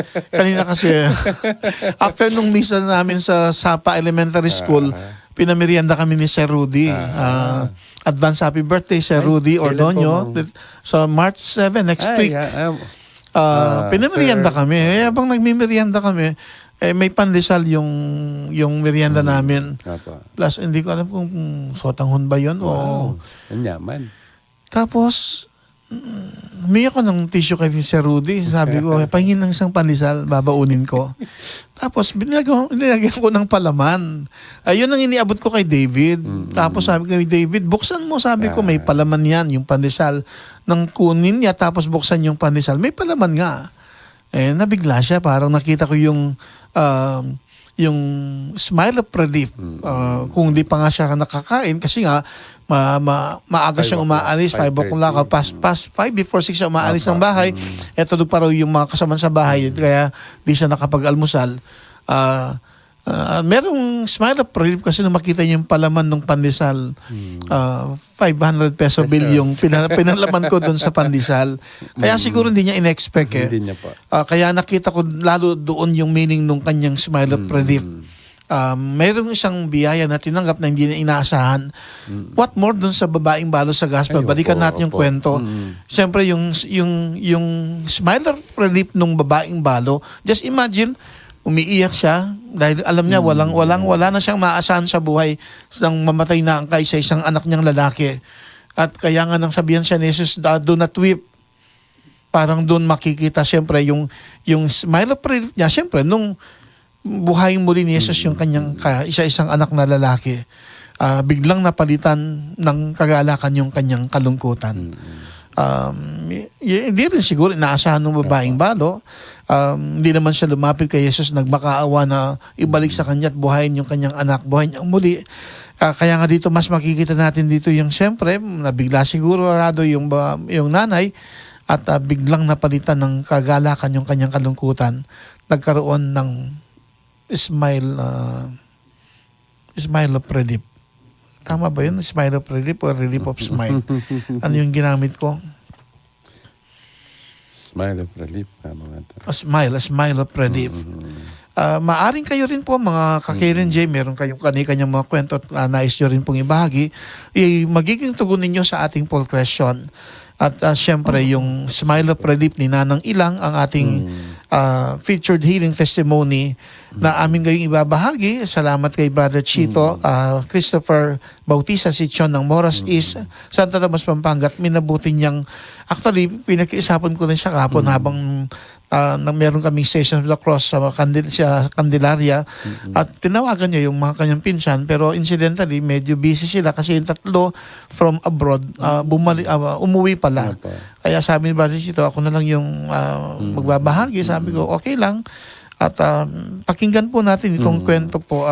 after nung misa namin sa Sapa Elementary School, pinamerienda kami ni Sir Rudy. Advance happy birthday, Sir Rudy Ordonio. Sa March 7 next week. Pinamerienda kami. Habang nagmimerienda kami, may pandesal yung merienda namin. Plus, hindi ko alam kung sotanghon ba yun o... Ang yaman. Tapos, humingi ako ng tissue kay Sir Rudy. Sabi ko, pahingin ng isang pandesal, babaunin ko. Tapos, binilagyan ko ng palaman. Ayun ang iniabot ko kay David. Tapos sabi ko kay David, buksan mo. Sabi ko, may palaman yan, yung pandesal. Nang kunin niya, tapos buksan yung pandesal, may palaman nga. Nabigla siya. Parang nakita ko yung smile of relief. Kung di pa nga siya nakakain, kasi nga, maaga siyang umaalis, 5 o'clock, past 5 before 6 siya umaalis ng bahay. Eto pa raw yung mga kasama sa bahay, kaya di siya nakapag-almusal. Merong smile of relief kasi nung makita niyo yung palaman ng pandesal. 500 peso bill yung pinalaman ko doon sa pandesal. Kaya siguro hindi niya in-expect Hindi niya pa. Kaya nakita ko lalo doon yung meaning nung kanyang smile of relief. Mayroong isang biyaya na tinanggap na hindi na inaasahan. What more dun sa babaeng balo sa gospel? Balikan natin yung kwento. Siyempre, yung smile of relief nung babaeng balo, just imagine, umiiyak siya dahil alam niya wala na siyang maasahan sa buhay nang mamatay na ang kaysa isang anak niyang lalaki. At kaya nga nang sabihan siya ni Jesus, do not weep. Parang doon makikita siyempre yung smile of relief niya. Siyempre, nung buhayin muli ni Jesus yung kanyang isa-isang anak na lalaki, biglang napalitan ng kagalakan yung kanyang kalungkutan. Hindi rin siguro inaasahan ng babaeng balo. Hindi naman siya lumapit kay Jesus, nagmakaawa na ibalik sa kanya at buhayin yung kanyang anak, buhayin niya muli. Kaya nga dito mas makikita natin dito yung siyempre, nabigla siguro yung nanay at biglang napalitan ng kagalakan yung kanyang kalungkutan. Nagkaroon ng smile of relief. Tama ba yun? Smile of relief or relief of smile? Ano yung ginamit ko? Smile of relief. A smile of relief. Maaring kayo rin po mga ka-Karen J, meron kayong kanyang mga kwento at nais nyo rin pong ibahagi. Magiging tugon ninyo sa ating poll question. At syempre, yung smile of relief ni Nanang Ilang, ang ating featured healing testimony na amin ngayong ibabahagi. Salamat kay Brother Chito, Christopher Bautista Sichon ng Moras East, Santa Tomas, Pampanga. At minabuti niyang, actually, pinakiusapan ko rin siya kapon habang meron kaming Station of the Cross sa Candelaria. At tinawagan niya yung mga kanyang pinsan, pero incidentally, medyo busy sila kasi yung tatlo from abroad, umuwi pala. Kaya sabi ni Brother Chito, ako na lang yung magbabahagi. Sabi ko, okay lang. At pakinggan po natin itong kwento po,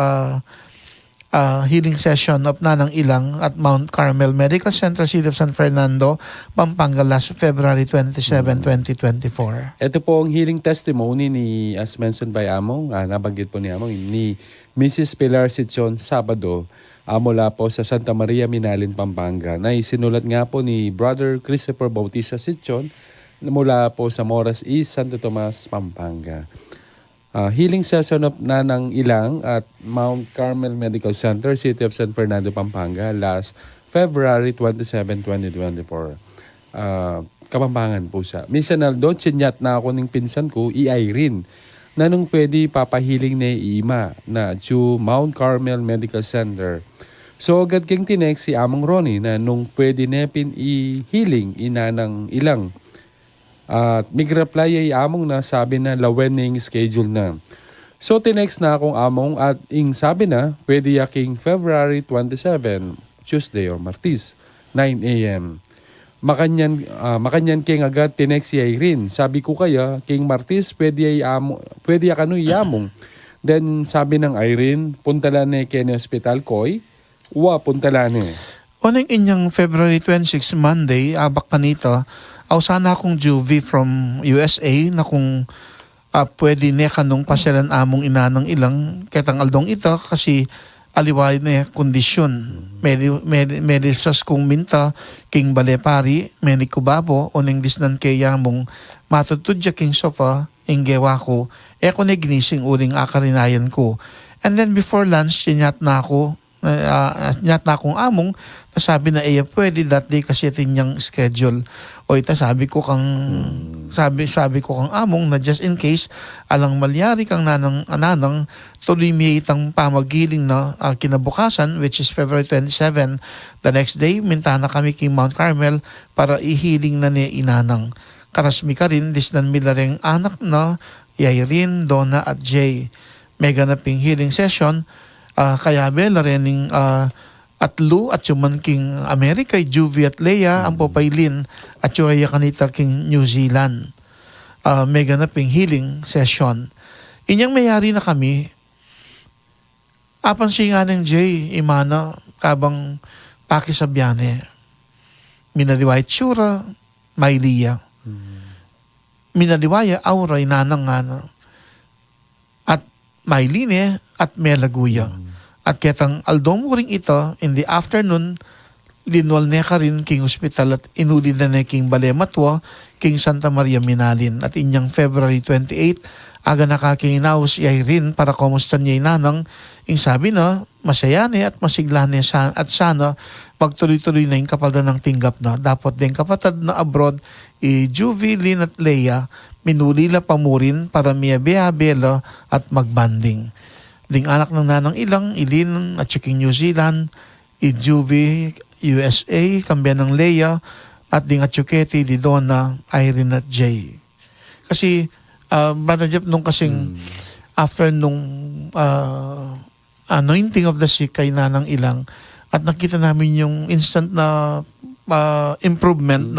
healing session of Nanang Ilang at Mount Carmel Medical Center, City of San Fernando, Pampanga, last February 27, 2024. Ito po ang healing testimony ni, as mentioned by Among, nabanggit po ni Among, ni Mrs. Pilar Sichon Sabado, mula po sa Santa Maria, Minalin, Pampanga, na isinulat nga po ni Brother Christopher Bautista Sichon mula po sa Moras East, Santo Tomas, Pampanga. Healing session of Nanang Ilang at Mount Carmel Medical Center, City of San Fernando, Pampanga, last February 27, 2024. Kapampangan po siya. Minsan doon, chinyat na ako ng pinsan ko, Irene, na nung pwede papahiling na Ima na to Mount Carmel Medical Center. So agad keng tinek si Among Ronnie na nung pwede nepin i-healing Nanang Ilang. At mig-reply ay Among na sabi na lawening schedule na. So tinext na akong Among at sabi na pwede yaking February 27, Tuesday or Martes, 9 a.m. Makanyan king agad tinext si Irene. Sabi ko kaya king Martes pwede yakano Among. Then sabi ng Irene, punta lang ni Kenny Hospital Koy. Punta lang ni. Unang inyang February 26, Monday, abak kanito, aw sana akong juvie from USA na kung pwede niya kanong pasyalan among inanang ilang ketang aldong ito kasi aliway na kondisyon. Medisas kung minta king balepari, meni kubabo, uning disnan kaya mong matutudya king sofa, inggewa ko, ko na ginising uling akarinayan ko. And then before lunch, nyat na akong among, nasabi na pwede that day kasi tinyang schedule. O ita sabi ko kang among na just in case alang malyari kang ananang tuloy may itang pamagiling na kinabukasan which is February 27. The next day, minta na kami king Mount Carmel para ihiling na ni inanang. Karasmi ka rin, disnan milareng anak na Yairin, Donna at Jay. May ganaping healing session. Kaya bela rening at Lou at yuman king America, Juvie at Leia, ang Popaylin at yuaya kanita king New Zealand. May ganaping healing session. Inyang mayari na kami, apan siya nga ng Jay, imana, kabang pakisabyane. Minaliway tsura, may liya. Minaliwaya, aura, inanang nga na. At may line, at may laguya. At ketang aldong ring ito, in the afternoon, linwal niya ka rin king hospital at inuli na niya king Balematwa, king Santa Maria Minalin. At inyang February 28, aga nakakinaus yay rin para kumusta niya inanang, ing sabi na, masaya niya at masigla niya at sana magtuloy-tuloy na yung kapalda ng tinggap na. Dapat din kapatid na abroad, Juvie, Lynn at Leia, minulila pamurin para miyabe-abela at magbanding. Ding anak ng nanang ilang, Ilin at Chiking New Zealand, Juvie, USA, kambiyan ng Leia, at ding at Chuketi, di Donna, Irene at Jay. Kasi, Brother Jeff, nung kasing after nung anointing of the sick kay nanang ilang, at nakita namin yung instant na improvement,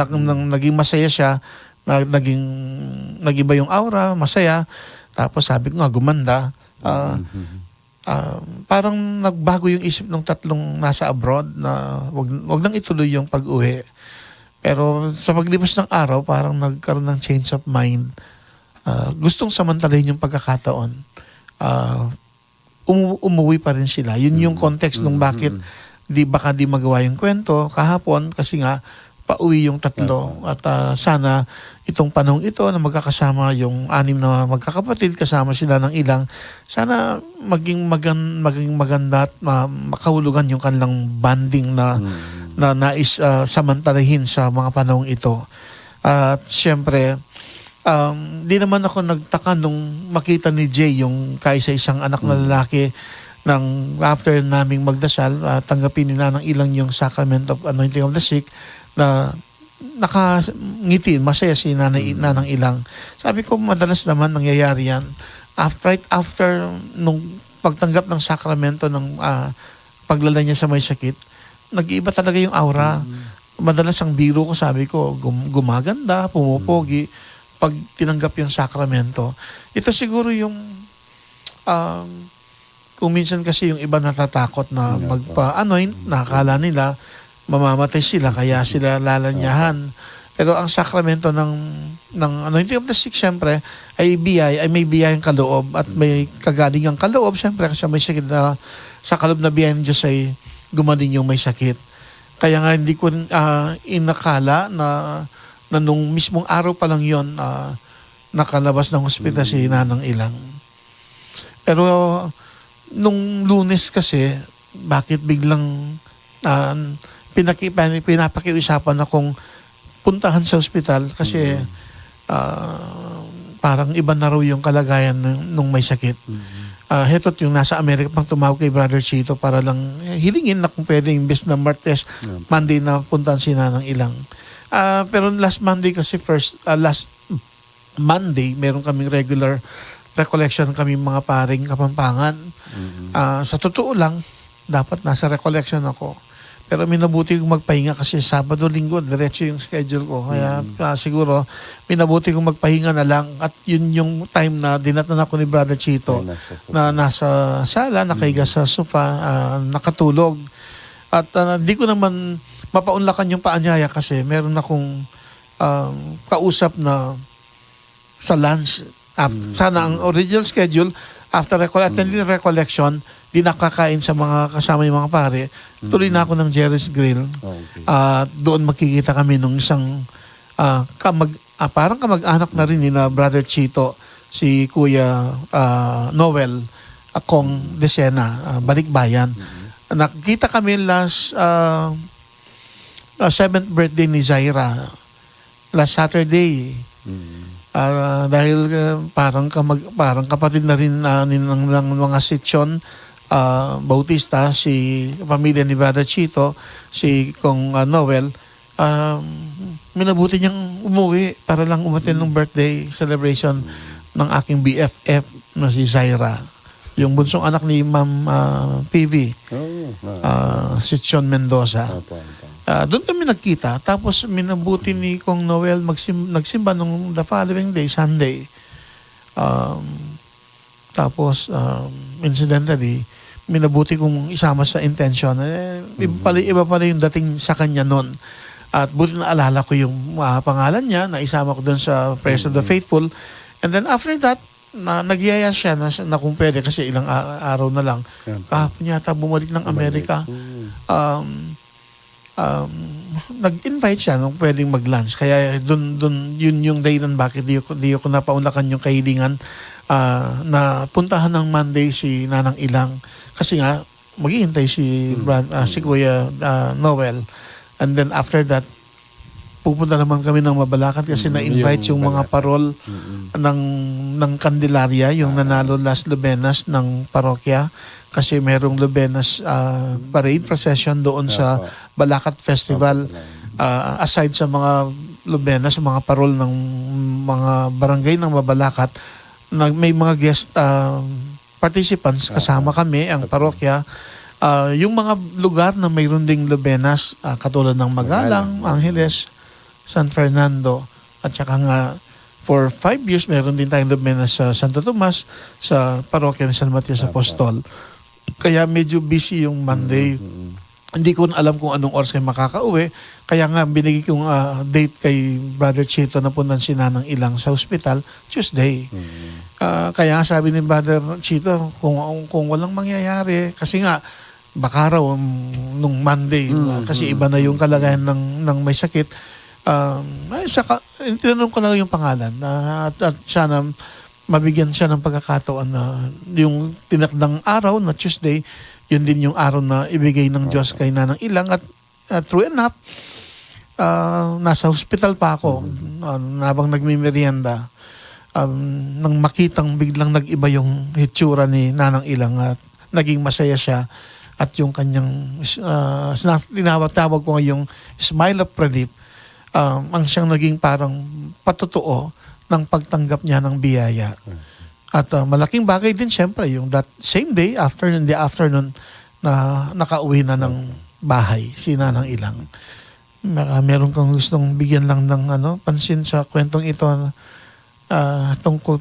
naging masaya siya, nag-iba yung aura, masaya. Tapos sabi ko nga, gumanda. Parang nagbago yung isip ng tatlong nasa abroad na wag nang ituloy yung pag-uwi. Pero sa paglipas ng araw, parang nagkaroon ng change of mind. Gustong samantalahin yung pagkakataon. Umuwi pa rin sila. Yun yung context nung bakit baka di magawa yung kwento kahapon kasi nga pauwi yung tatlo at sana itong panahong ito na magkakasama yung 6 na magkakapatid kasama sila ng ilang sana maging maganda at makahulugan yung kanilang banding na nais samantalahin sa mga panahong ito. At syempre di naman ako nagtaka nung makita ni Jay yung kaisa-isang anak na lalaki nang after naming magdasal, tanggapin ni nanang ilang yung sacrament of anointing of the sick na nakangiti, masaya si nanang ilang. Sabi ko, madalas naman nangyayari yan. Right after nung pagtanggap ng sakramento ng paglala niya sa may sakit, nag-iiba talaga yung aura. Madalas ang biro ko, sabi ko, gumaganda, pumupogi, pag tinanggap yung sakramento. Ito siguro yung kung minsan kasi yung iba natatakot na magpa-anoint, nakakala nila mamamatay sila kaya sila lalanyahan. Pero ang sakramento ng anointing of the sick syempre ay may biyayang kaloob at may kagalingang kaloob syempre kasi may sakit na sa kaloob na biyayang Diyos ay gumaling yung may sakit. Kaya nga hindi ko inakala na nung mismong araw pa lang yon nakalabas ng hospital si nanang ilang. Pero nung Lunes kasi, bakit biglang pinapakiusapan akong puntahan sa ospital kasi parang iba na raw yung kalagayan nung may sakit. Hetot yung nasa Amerika pang tumawag kay Brother Chito para lang hilingin na kung pwede imbes na Martes, Monday na puntahan si nanang ilang. Pero last Monday kasi last Monday, meron kaming regular recollection kami mga paring Kapampangan. Sa totoo lang, dapat nasa recollection ako. Pero minabuti kong magpahinga kasi Sabado, Linggo, diretso yung schedule ko. Kaya siguro, minabuti kong magpahinga na lang. At yun yung time na dinatan ako ni Brother Chito na nasa sala, nakahiga sa sofa, nakatulog. At di ko naman mapaunlakan yung paanyaya kasi meron akong kausap na sa lunch. Sana ang original schedule, after attending recollection, di nakakain sa mga kasama yung mga pare, tuloy na ako ng Jerry's Grill. Okay. Doon magkikita kami nung isang parang kamag-anak na rin ni na Brother Chito, si Kuya Noel Akong Desena, Balikbayan. Nakita kami last 7th birthday ni Zaira last Saturday. Dahil parang kapatid na rin ng mga Sityon Bautista, si pamilya ni Brother Chito, si Kong Noel, minabuti niyang umuwi para lang umattend ng birthday celebration ng aking BFF na si Zaira, yung bunsong anak ni Ma'am PV, si John Mendoza. Doon kami nagkita, tapos minabuti ni Kong Noel nagsimba nung the following day, Sunday. Tapos incidentally, minabuti kong isama sa intention. Iba pala yung dating sa kanya noon. At buti na alala ko yung pangalan niya, na isama ko doon sa Prayers of the Faithful. And then after that, nagyaya siya na kung pwede, kasi ilang araw na lang. Kahapon yata bumalik ng Amerika. Nag-invite siya nung pwedeng mag-lunch. Kaya dun yun yung dahilan bakit di ko napaunlakan yung kahilingan na puntahan ng Monday si Nanang Ilang. Kasi nga, maghihintay si Kuya Noel. And then after that, pupunta naman kami ng Mabalacat kasi na-invite yung mga parol ng Candelaria, yung nanalo last Lubenas ng parokya, kasi merong Lubenas parade procession doon sa Balacat Festival. Aside sa mga Lubenas, mga parol ng mga barangay ng Mabalacat, may mga guest participants kasama kami, ang parokya. Yung mga lugar na mayroon ding Lubenas, katulad ng Magalang, Angeles, San Fernando, at saka nga for 5 years meron din tayong Lubenas sa Santo Tomas, sa parokya ni San Matias Apostol. Kaya medyo busy yung Monday. Hindi ko na alam kung anong oras kayo makakauwi. Kaya nga binigay kong date kay Brother Chito na puntan si Nanang Ilang sa hospital, Tuesday. Kaya sabi ni Brother Chito, kung walang mangyayari, kasi nga baka raw nung Monday, kasi iba na yung kalagayan ng may sakit. Tinanong ko na lang yung pangalan at sana mabigyan siya ng pagkakataon na yung tinakdang araw na Tuesday, yun din yung araw na ibigay ng Diyos kay Nanang Ilang. At true enough, nasa hospital pa ako habang nagmimerienda, nang makitang biglang nag-iba yung hitsura ni Nanang Ilang at naging masaya siya. At yung kanyang tinawag ko yung smile of relief, ang siyang naging parang patotoo ng pagtanggap niya ng biyaya. At malaking bagay din siyempre yung that same day, in the afternoon, na nakauwi na ng bahay si Nanang Ilang. Meron kang gustong bigyan lang ng pansin sa kwentong ito,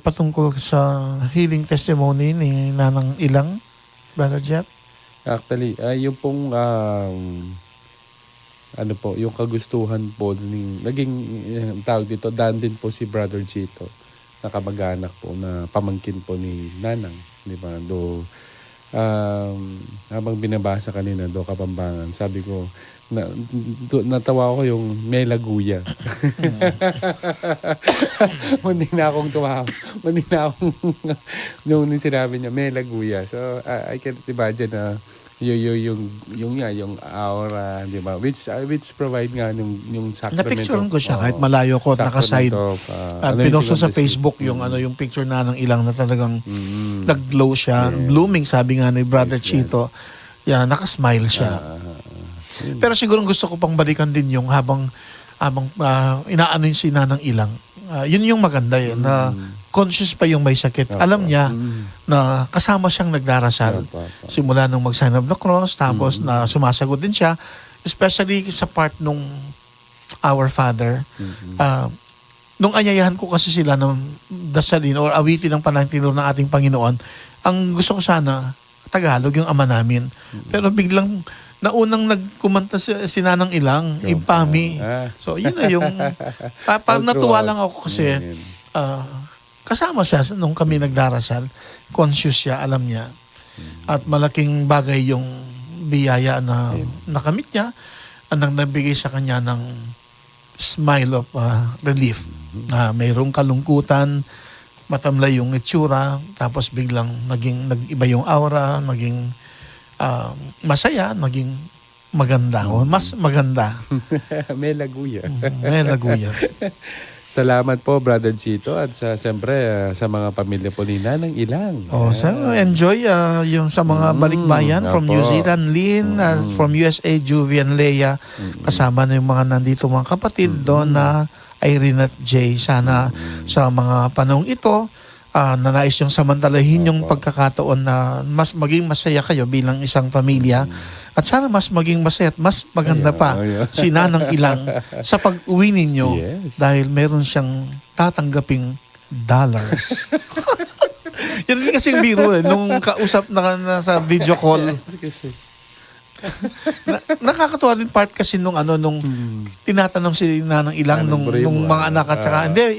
patungkol sa healing testimony ni Nanang Ilang, Brother Jeff? Actually, yung pong yung kagustuhan po naging tawag dito, dan din po si Brother Chito, na kamag-anak po, na pamangkin po ni Nanang, di ba? Habang binabasa kanina do Kapampangan, sabi ko, natawa ko yung may laguya. Hindi na akong tuwa. Hindi na akong nung sinabi niya may laguya. So I can imagine na yung aura, di ba? Which provide nga yung sacrament. Na-picturean ko siya kahit malayo ko, nakaside. At pinost sa Facebook yung picture na ng Ilang na talagang nag-glow siya, blooming, sabi nga ni Brother Chito. Yeah, nakasmile siya. Pero siguro gusto ko pang balikan din yung habang inaano yung si Nanang Ilang. Yun yung maganda na conscious pa yung may sakit. Alam niya na kasama siyang nagdarasal. Simula nung mag-sign of the cross, tapos na sumasagot din siya, especially sa part nung Our Father. Nung anyayahan ko kasi sila ng dasalin or awitin ng panantinuro ng ating Panginoon, ang gusto ko sana, Tagalog, yung Ama Namin. Pero biglang naunang nagkumanta si Nanang Ilang, Impami. So, yun na yung... Parang natuwa lang ako kasi kasama siya nung kami nagdarasal. Conscious siya, alam niya. At malaking bagay yung biyaya na nakamit niya. Ang nagbigay sa kanya ng smile of relief. Mayroong kalungkutan, matamlay yung itsura, tapos biglang nag-iba yung aura, naging masaya, naging maganda. O mas maganda. May laguya. May laguya. Salamat po, Brother Chito, at siyempre sa mga pamilya po ni Nanang Ilang. So enjoy yung sa mga balikbayan from New Opo. Zealand, Lynn, from USA, Juvie and Leia. Kasama na yung mga nandito mga kapatid, Donna, Irene at Jay. Sana sa mga panahong ito, nanais yung samantalahin yung pagkakataon na mas maging masaya kayo bilang isang pamilya. At sana mas maging masaya at mas maganda pa si Nanang Ilang sa pag-uwi ninyo dahil meron siyang tatanggaping dollars. Yan din kasing biro nung kausap na sa video call. Nakakatuwa din part kasi nung tinatanong si Nanang Ilang nung mga anak at saka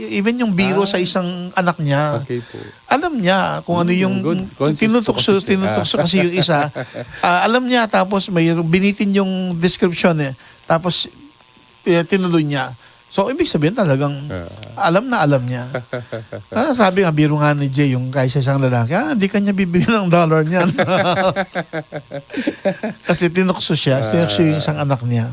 even yung biro sa isang anak niya. Okay po. Alam niya kung ano yung tinutukso kasi yung isa. Alam niya tapos may binitin yung description tapos tinuloy niya. So, ibig sabihin talagang alam niya. Sabi nga, biro nga ni Jay, yung kaysa isang lalaki, hindi kanya bibigyan ng dollar niyan. Kasi tinukso siya. Tinukso yung isang anak niya.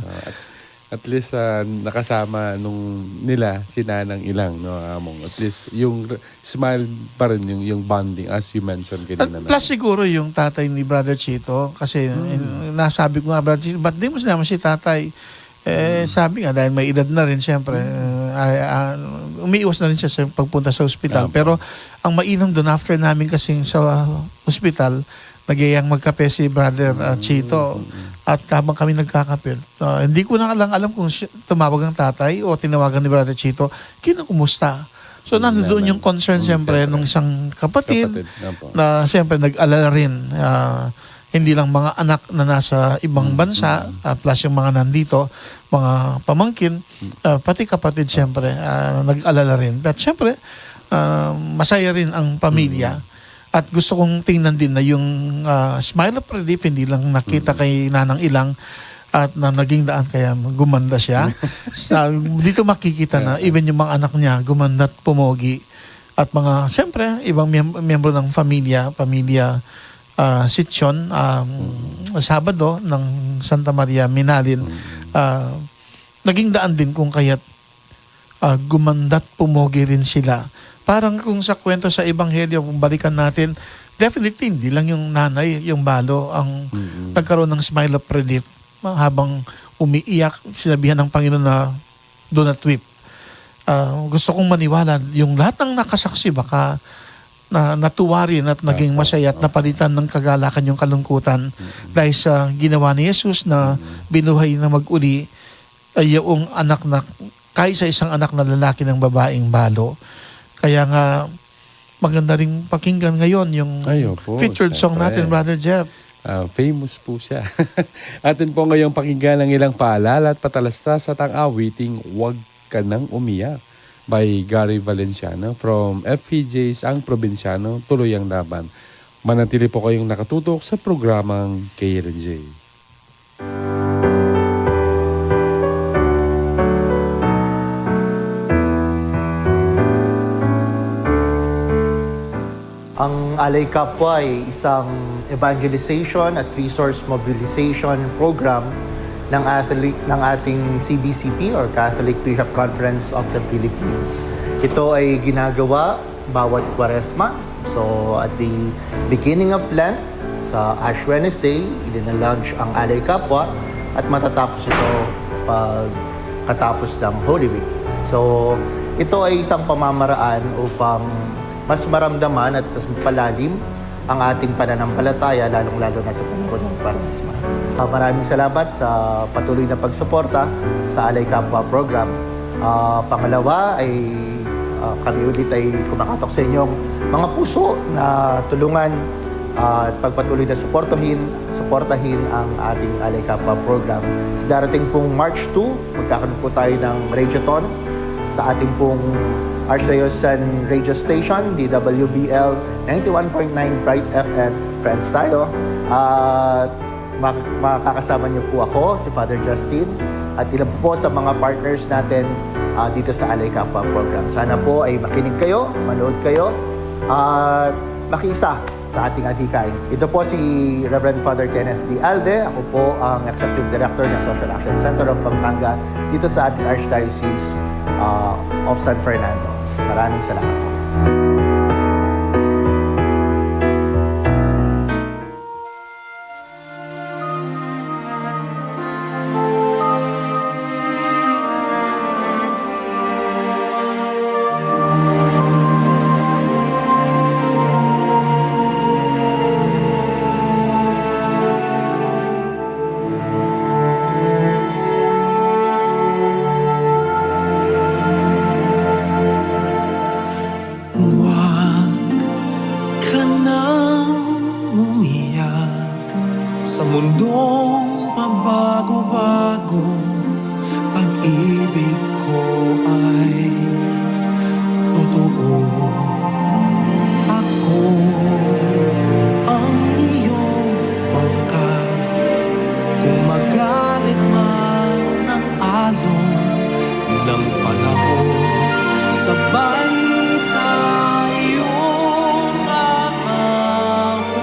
At least nakasama nung nila si Nanang Ilang, no, Among. At least yung smile pa rin, yung bonding as you mentioned kanina. Plus siguro yung tatay ni Brother Chito, kasi nasabi ko nga, Brother Chito, ba't di mo sinama si tatay? Sabi nga, dahil may edad na rin, siyempre, umiiwas na rin siya sa pagpunta sa ospital. Pero ang mainam doon, after namin kasing sa ospital, nagyayang magkape si Brother Chito. At habang kami nagkakape, hindi ko na lang alam kung tumawag ang tatay o tinawagan ni Brother Chito, kinakumusta. So, nandoon yung concern, siyempre, nung isang kapatid na siyempre nag-alala rin. Hindi lang mga anak na nasa ibang bansa, plus yung mga nandito, mga pamangkin, pati kapatid siyempre, nag-alala rin. At siyempre, masaya rin ang pamilya. At gusto kong tingnan din na yung smile of relief, hindi lang nakita kay Nanang Ilang at na naging daan kaya gumanda siya. Dito makikita na even yung mga anak niya gumanda at pumogi. At mga, siyempre, ibang miyembro ng pamilya Sityon, Sabado ng Santa Maria Minalin, naging daan din kung kaya't gumanda't pumogi rin sila. Parang kung sa kwento sa Ebanghelyo, kung balikan natin, definitely hindi lang yung nanay, yung balo, ang nagkaroon ng smile of relief habang umiiyak, sinabihan ng Panginoon na do not weep. Gusto kong maniwala, yung lahat ng nakasaksi baka na natuwa rin at naging masaya at napalitan ng kagalakan yung kalungkutan dahil sa ginawa ni Jesus na binuhay na mag-uli ay yung anak na kaysa isang anak na lalaki ng babaeng balo. Kaya nga maganda rin pakinggan ngayon yung featured song natin, Brother Jeff. Famous po siya. Atin po ngayong pakinggan ng ilang paalala at patalastas at ang awiting Huwag Ka Nang Umiyak by Gary Valenciano from FPJ's Ang Probinsyano, Tuloy ang Laban. Manatili po kayong nakatutok sa programang KLNJ. Ang Alay Kapwa ay isang evangelization at resource mobilization program ng ating CBCP or Catholic Bishop Conference of the Philippines. Ito ay ginagawa bawat Kwaresma. So at the beginning of Lent, sa Ash Wednesday, idinalaunch ang Alay Kapwa at matatapos ito pagkatapos ng Holy Week. So ito ay isang pamamaraan upang mas maramdaman at mas palalim ang ating pananampalataya, lalong-lalo na sa panahon ng Kwaresma. Maraming salamat sa patuloy na pagsuporta sa Alay Kapwa program. Pangalawa ay kami ulit ay kumakatok sa inyong mga puso na tulungan at pagpatuloy na suportahin suportahin ang ating Alay Kapwa program. Sa darating pong March 2, magkakaroon po tayo ng Radiothon sa ating pong Archdiocesan Radio Station, DWBL 91.9 Bright FM. Friends tayo. At makakasama niyo po ako, si Father Justin, at ilan po sa mga partners natin dito sa Alay Kapwa program. Sana po ay makinig kayo, manood kayo, at makiisa sa ating adhikain. Ito po si Reverend Father Kenneth D. Alde. Ako po ang Executive Director ng Social Action Center of Pampanga dito sa ating Archdiocese of San Fernando. Maraming salamat po. Sa mundong pabago-bago, pag-ibig ko ay totoo. Ako ang iyong bangka, kung magalit man ang alon ng panahon, sabay tayong aahon.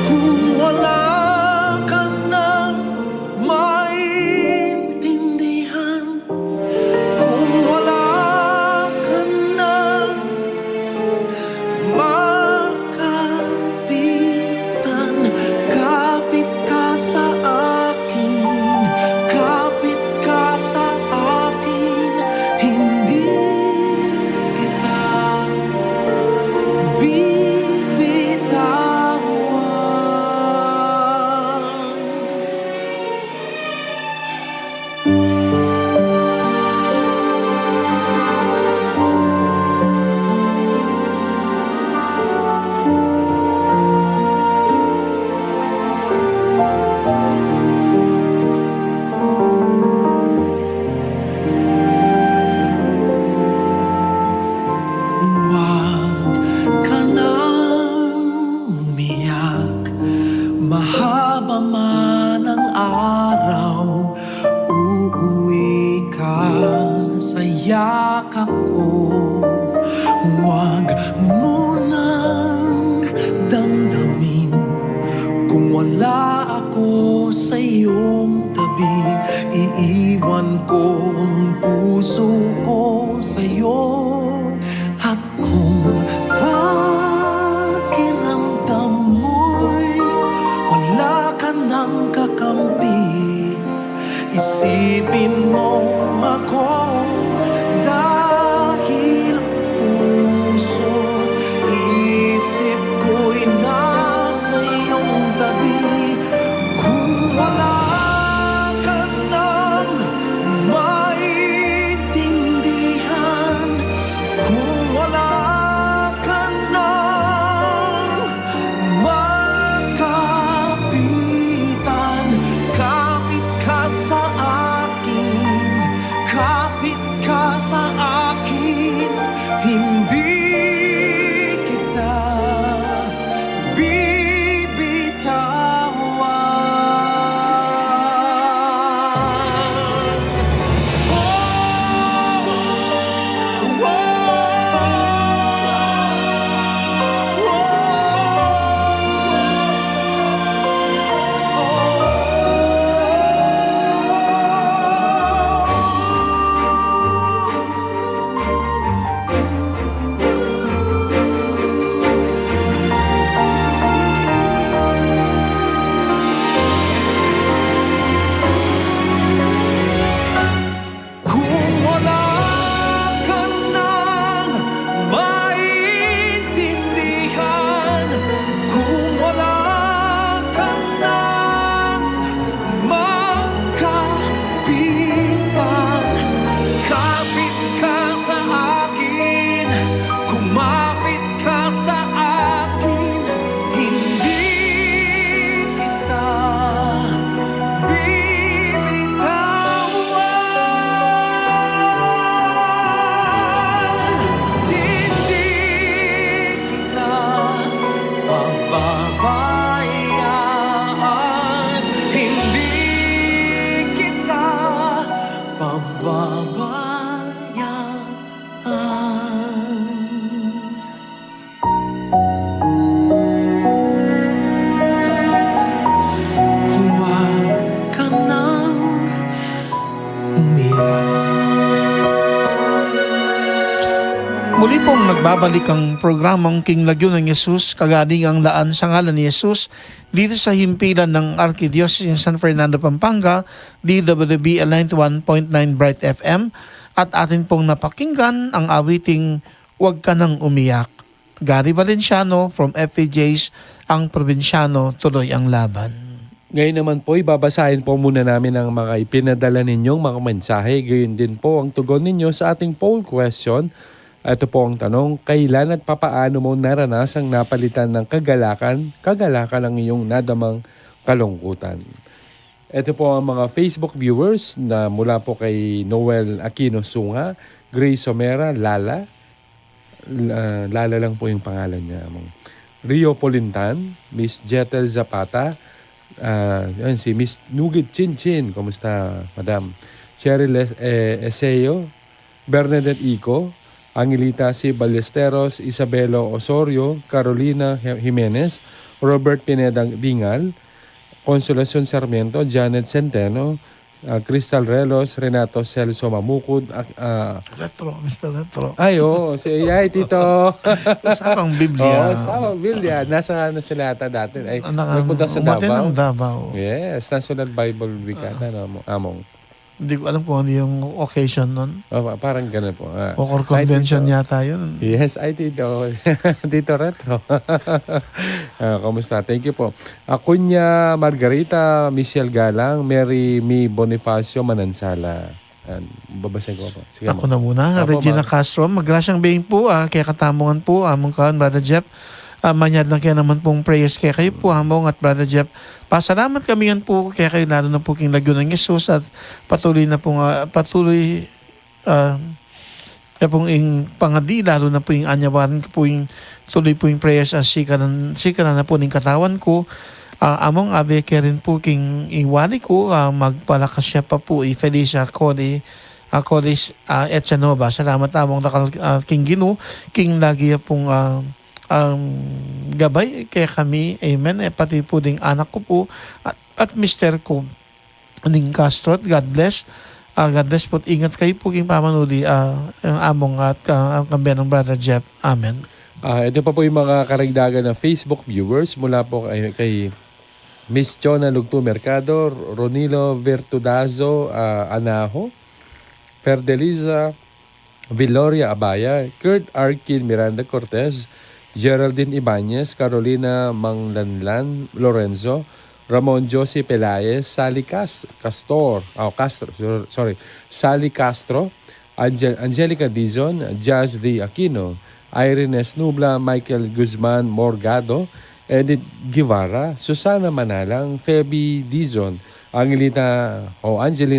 Kung wala ka nang maintindihan, kung wala ka nang makapitan, kapit ka sa akin, kapit ka sa akin, hindi kita bibitawan. Huwag ka nang umiyak, mahaba man ang araw, uuwi ka sa yakap ko. Huwag mo nang damdamin kung wala ako sa iyong tabi. Iiwan ko ang puso ko sa iyo. At kung pakiramdam mo'y wala ka nang kakampi, isipin mo ako, dahil puso't Muli pong nagbabalik ang programang King Lagyo ng Jesus, kagaling ang laan sa ngalan ni Jesus, dito sa himpilan ng Archdiocese ng San Fernando, Pampanga, DWB 91.9 Bright FM, at atin pong napakinggan ang awiting Huwag Ka Nang Umiyak. Gary Valenciano from FPJ's Ang Probinsyano, Tuloy ang Laban. Ngayon naman po, ibabasahin po muna namin ang mga ipinadala ninyong mga mensahe. Gayon din po ang tugon ninyo sa ating poll question. Ito po ang tanong, kailan at papaano mo naranasang napalitan ng kagalakan ang iyong nadamang kalungkutan? Ito po ang mga Facebook viewers na mula po kay Noel Aquino Sunga, Grace Somera, Lala lang po yung pangalan niya. Rio Polintan, Miss Jetel Zapata, si Miss Nugit Chinchin, kumusta madam? Cheryl Eseo, Bernadette Ico, Angelita C. Ballesteros, Isabelo Osorio, Carolina Jimenez, Robert Pineda Dingal, Consolacion Sarmiento, Janet Centeno, Crystal Relos, Renato Celso Mamukod. Retro, Mr. Retro. Ay, Tito. Usapang Biblia. Usapang Biblia. Nasa sila ata dati. Ay, nagpunta sa umatin Davao. ng Davao. Yes, National Bible Week ata, among. Hindi ko alam kung ano yung occasion nun. Parang ganun po. Or convention yata yun. Yes, ay Tito. Tito Retro. Kamusta? Thank you po. Akunya Margarita, Michelle Galang, Mary Mi Bonifacio Manansala. Babasahin ko po. Sige, Ako na muna. Apo, Regina Castro. Maglasyang being po. Kaya katamungan po. Among kawan, Brother Jeff. Manyad lang kaya naman pong prayers kaya kayo po, Among at Brother Jeff. Pasalamat kami yan po kaya kayo, lalo na po King Lagyo ng Jesus, at patuloy na pong kaya pong pangadi, lalo na po yung anyawaran ko po yung tuloy po yung prayers as sika na po ng katawan ko. Among abe kaya rin po King Iwali ko, magpalakas siya pa po Felicia Colis Etchanova. Salamat among King Gino, King lagi pong gabay kaya kami, amen, pati po ding anak ko po at Mr. ko Ning Castro. God bless po, ingat kayo po king pamanuli ang among at ang kambiyan ng Brother Jeff, amen. Ito pa po yung mga karagdagan ng Facebook viewers mula po kay Miss Chona Lugto Mercado, Ronilo Vertudazo Anaho, Ferdeliza Viloria Abaya, Kurt Arkin Miranda Cortez, Geraldine Ibanez, Carolina Manglanlan Lorenzo, Ramon Jose Pelaez, Sally Castro, Angelica Dizon, Jazz D. Aquino, Irene Snubla, Michael Guzman Morgado, Edith Guevara, Susana Manalang, Feby Dizon, Angelina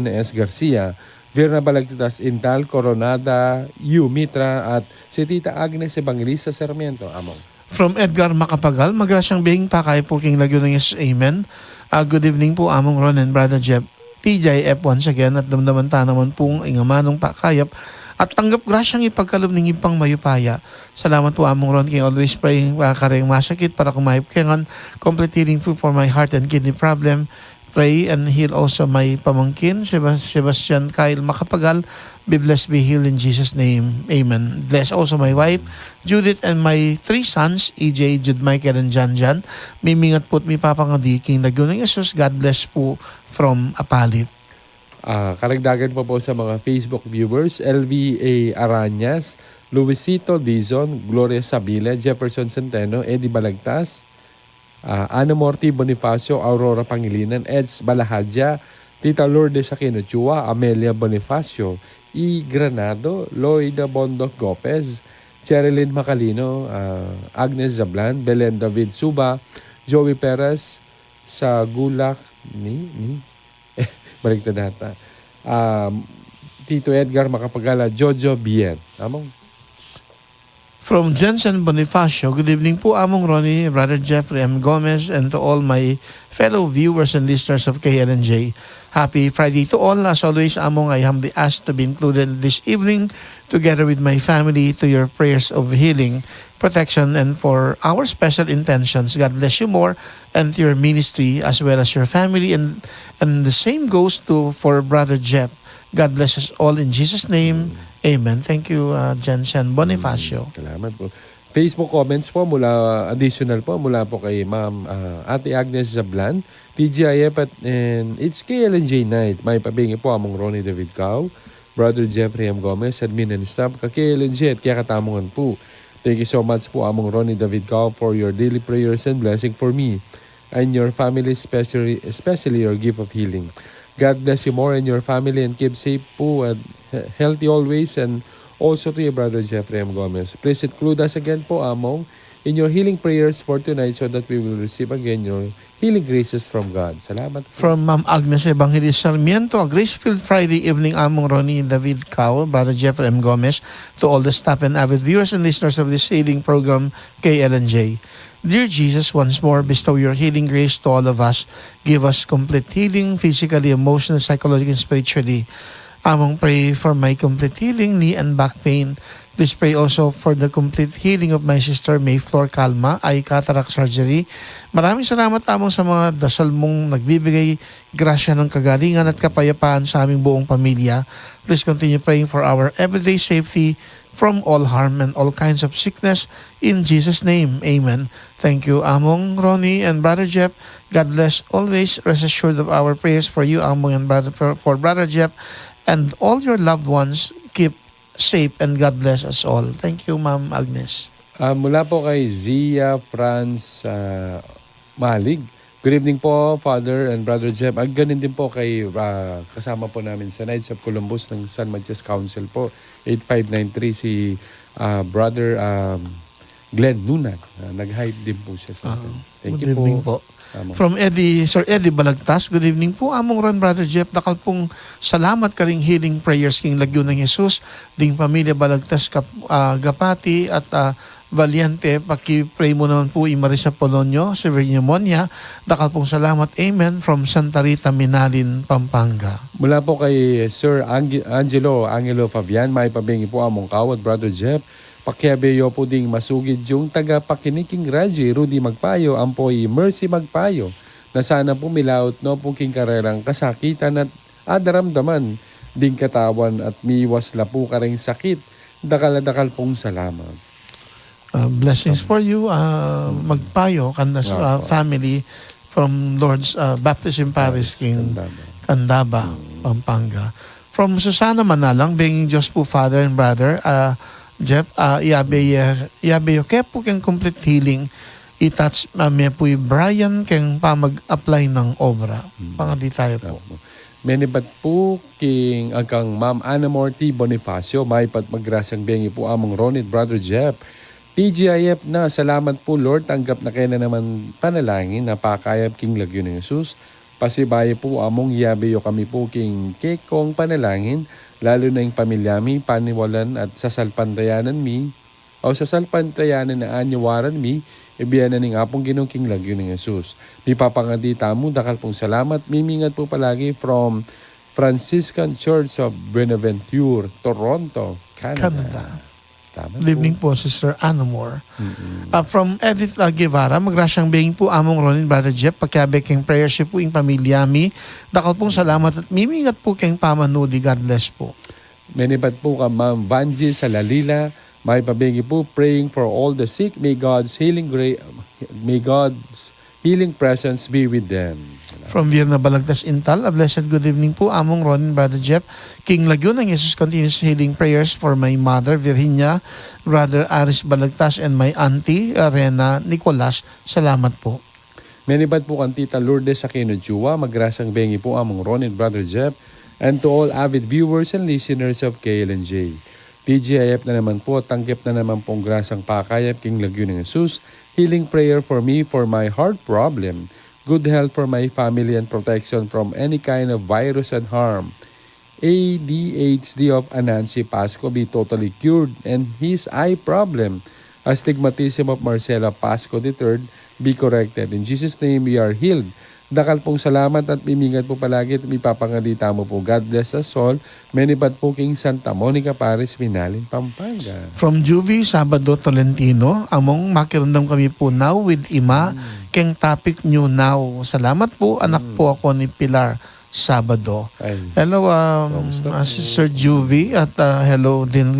S. Garcia, Virna Balagtas Intal, Coronada, Yu Mitra, at si Tita Agnes Evangelista Sarmiento, Among. From Edgar Macapagal, maglasyang bihing pa kayo po King Lagyo ng Jesus, amen. Good evening po Among Ron and Brother Jeff. TJF once again, at damdaman ta naman pong ingamanong pakayap at tanggap grasyang ipagkalob ng ipang mayupaya. Salamat po Among Ron, King always praying kareng masakit para kumayip kengan, complete healing food for my heart and kidney problem. Pray and heal also my pamangkin, Sebastian Kyle Macapagal. Be blessed, be healed in Jesus' name. Amen. Bless also my wife, Judith, and my 3 sons, EJ, Jude, Michael, and Jan. Mimingat po at may papangadi, King Lagyo ng Jesus. God bless po from Apalit. Karagdagan po sa mga Facebook viewers, LVA Aranyas, Luisito Dizon, Gloria Sabile, Jefferson Centeno, Eddie Balagtas, Ana Morty Bonifacio, Aurora Pangilinan, Eds Balahadja, Tita Lourdes Aquino Chua, Amelia Bonifacio, E. Granado, Loida Bondoc Gopez, Cherilyn Macalino, Agnes Zablan, Belen David Suba, Joey Perez, sa Gulak balik na data, Tito Edgar Macapagala, Jojo Bien. Among. From Jensen Bonifacio, good evening po Among Ronnie, Brother Jeffrey M. Gomez, and to all my fellow viewers and listeners of KLNJ. Happy Friday to all. As always, Among, I humbly ask to be included this evening together with my family to your prayers of healing, protection, and for our special intentions. God bless you more and to your ministry as well as your family. And the same goes to for Brother Jeff. God bless us all in Jesus' name. Amen. Thank you, Jensen Bonifacio. Salamat po. Facebook comments po additional po mula po kay Ma'am Ate Agnes Zablan, TGIF and HKLNJ Night. May pabingi po among Ronnie David Cao, Brother Jeffrey M. Gomez, admin and staff, ka-KLNJ at kaya katamungan po. Thank you so much po among Ronnie David Cao for your daily prayers and blessing for me and your family, especially your gift of healing. God bless you more and your family and keep safe po and healthy always, and also to your Brother Jeffrey M. Gomez. Please include us again po among in your healing prayers for tonight so that we will receive again your healing graces from God. Salamat po. From Ma'am Agnes Evangelist Sarmiento, a grace-filled Friday evening among Ronnie David Cao, Brother Jeffrey M. Gomez, to all the staff and avid viewers and listeners of this healing program, KLNJ. Dear Jesus, once more, bestow your healing grace to all of us. Give us complete healing, physically, emotionally, psychologically, and spiritually. Among pray for my complete healing, knee and back pain. Please pray also for the complete healing of my sister Mayflor Calma, ay cataract surgery. Maraming salamat among sa mga dasal mong nagbibigay grasya ng kagalingan at kapayapaan sa aming buong pamilya. Please continue praying for our everyday safety from all harm and all kinds of sickness. In Jesus' name, amen. Thank you, Among, Ronnie, and Brother Jeff. God bless always. Rest assured of our prayers for you, Among, and for Brother Jeff, and all your loved ones. Keep safe and God bless us all. Thank you, Ma'am Agnes. Mula po kay Zia Franz Malig. Good evening po, Father and Brother Jeff. Ganun din po kay kasama po namin sa Knights of Columbus ng San Matias Council po. 8593 si Brother Glenn Nunat. Nag-hype din po siya sa atin. Thank Good you evening po. From Sir Eddie Balagtas, good evening po. Among Ron, Brother Jeff, dakal pong salamat ka ring healing prayers king Lagyo ng Jesus, ding pamilya Balagtas, Gapati at Valiente. Paki-pray mo naman po Marisa Polonio, severe pneumonia. Dakal pong salamat. Amen. From Santa Rita, Minalin, Pampanga. Mula po kay Sir Angelo Fabian, may pabingi po among kawad, Brother Jeff. Pakiabeyo po ding masugid yung taga-pakiniking radyo, Rudy Magpayo, ampoy Mercy Magpayo, na sana po milaot no po king karerang kasakitan at adaramdaman ding katawan at miwas la po karing sakit. Dakal pong salamat. Blessings for you, Magpayo, Kandas family from Lord's Baptism Parish, King Candaba, Pampanga. From Susana Manalang, banging Diyos po, Father and Brother, Jeff, iabeyo kaya po kang complete healing, itouch may po Brian kang mag-apply ng obra. Pangadi tayo po. Menibat po king agkang Ma'am Ana Morty Bonifacio, may pat magrasang bengi po among Ronit, Brother Jeff. TGIF na, salamat po Lord, tanggap na kayo na naman panalangin, napakayap king Lagyo ng Jesus. Pasibaye po among yabeyo kami po king kekong panalangin, lalo na yung pamilyami, paniwalan at sasalpantayanan mi, o sasalpantayanan na anyawaran mi, ibiyanan ng apong ginong king Lagyo ng Jesus. May papangadita mo, dakal pong salamat, mimingat po palagi from Franciscan Church of Buenaventure, Toronto, Canada. Good evening po, Sister Anamor. From Edith Guevara, magrasyang banging po among Ronin, Brother Jeff, pagkabe keng prayers po yung pamilyami. Dakal pong salamat at mimingat po keng pamanuli. God bless po. Menibat po ka Ma'am Vanji sa Lalila, may pabingi po praying for all the sick. May God's healing presence be with them. From Virna Balagtas Intal, a blessed good evening po among Ronin, Brother Jeff. King Lagyo ng Jesus continues healing prayers for my mother, Virginia, Brother Aris Balagtas, and my auntie, Rena Nicolas. Salamat po. Menibat po kan Tita Lourdes Aquino Jua, magrasang bengi po among Ronin, Brother Jeff, and to all avid viewers and listeners of KLNJ. TGIF na naman po, tanggap na naman pong grasang pakayap King Lagyo ng Jesus, healing prayer for me for my heart problem, good health for my family and protection from any kind of virus and harm. ADHD of Anansi Pasco be totally cured and his eye problem. Astigmatism of Marcela Pasco III be corrected. In Jesus' name we are healed. Dakal pong salamat at mimingat po palagi at ipapangadita mo po. God bless us all. Menibat po king Santa Monica Paris, Minalin, Pampanga. From Juvie Sabado Tolentino, among makirundam kami po now with Ima, keng topic new now. Salamat po, anak po ako ni Pilar Sabado. Ay, Hello, Kamusta po? Sister Juvie at hello din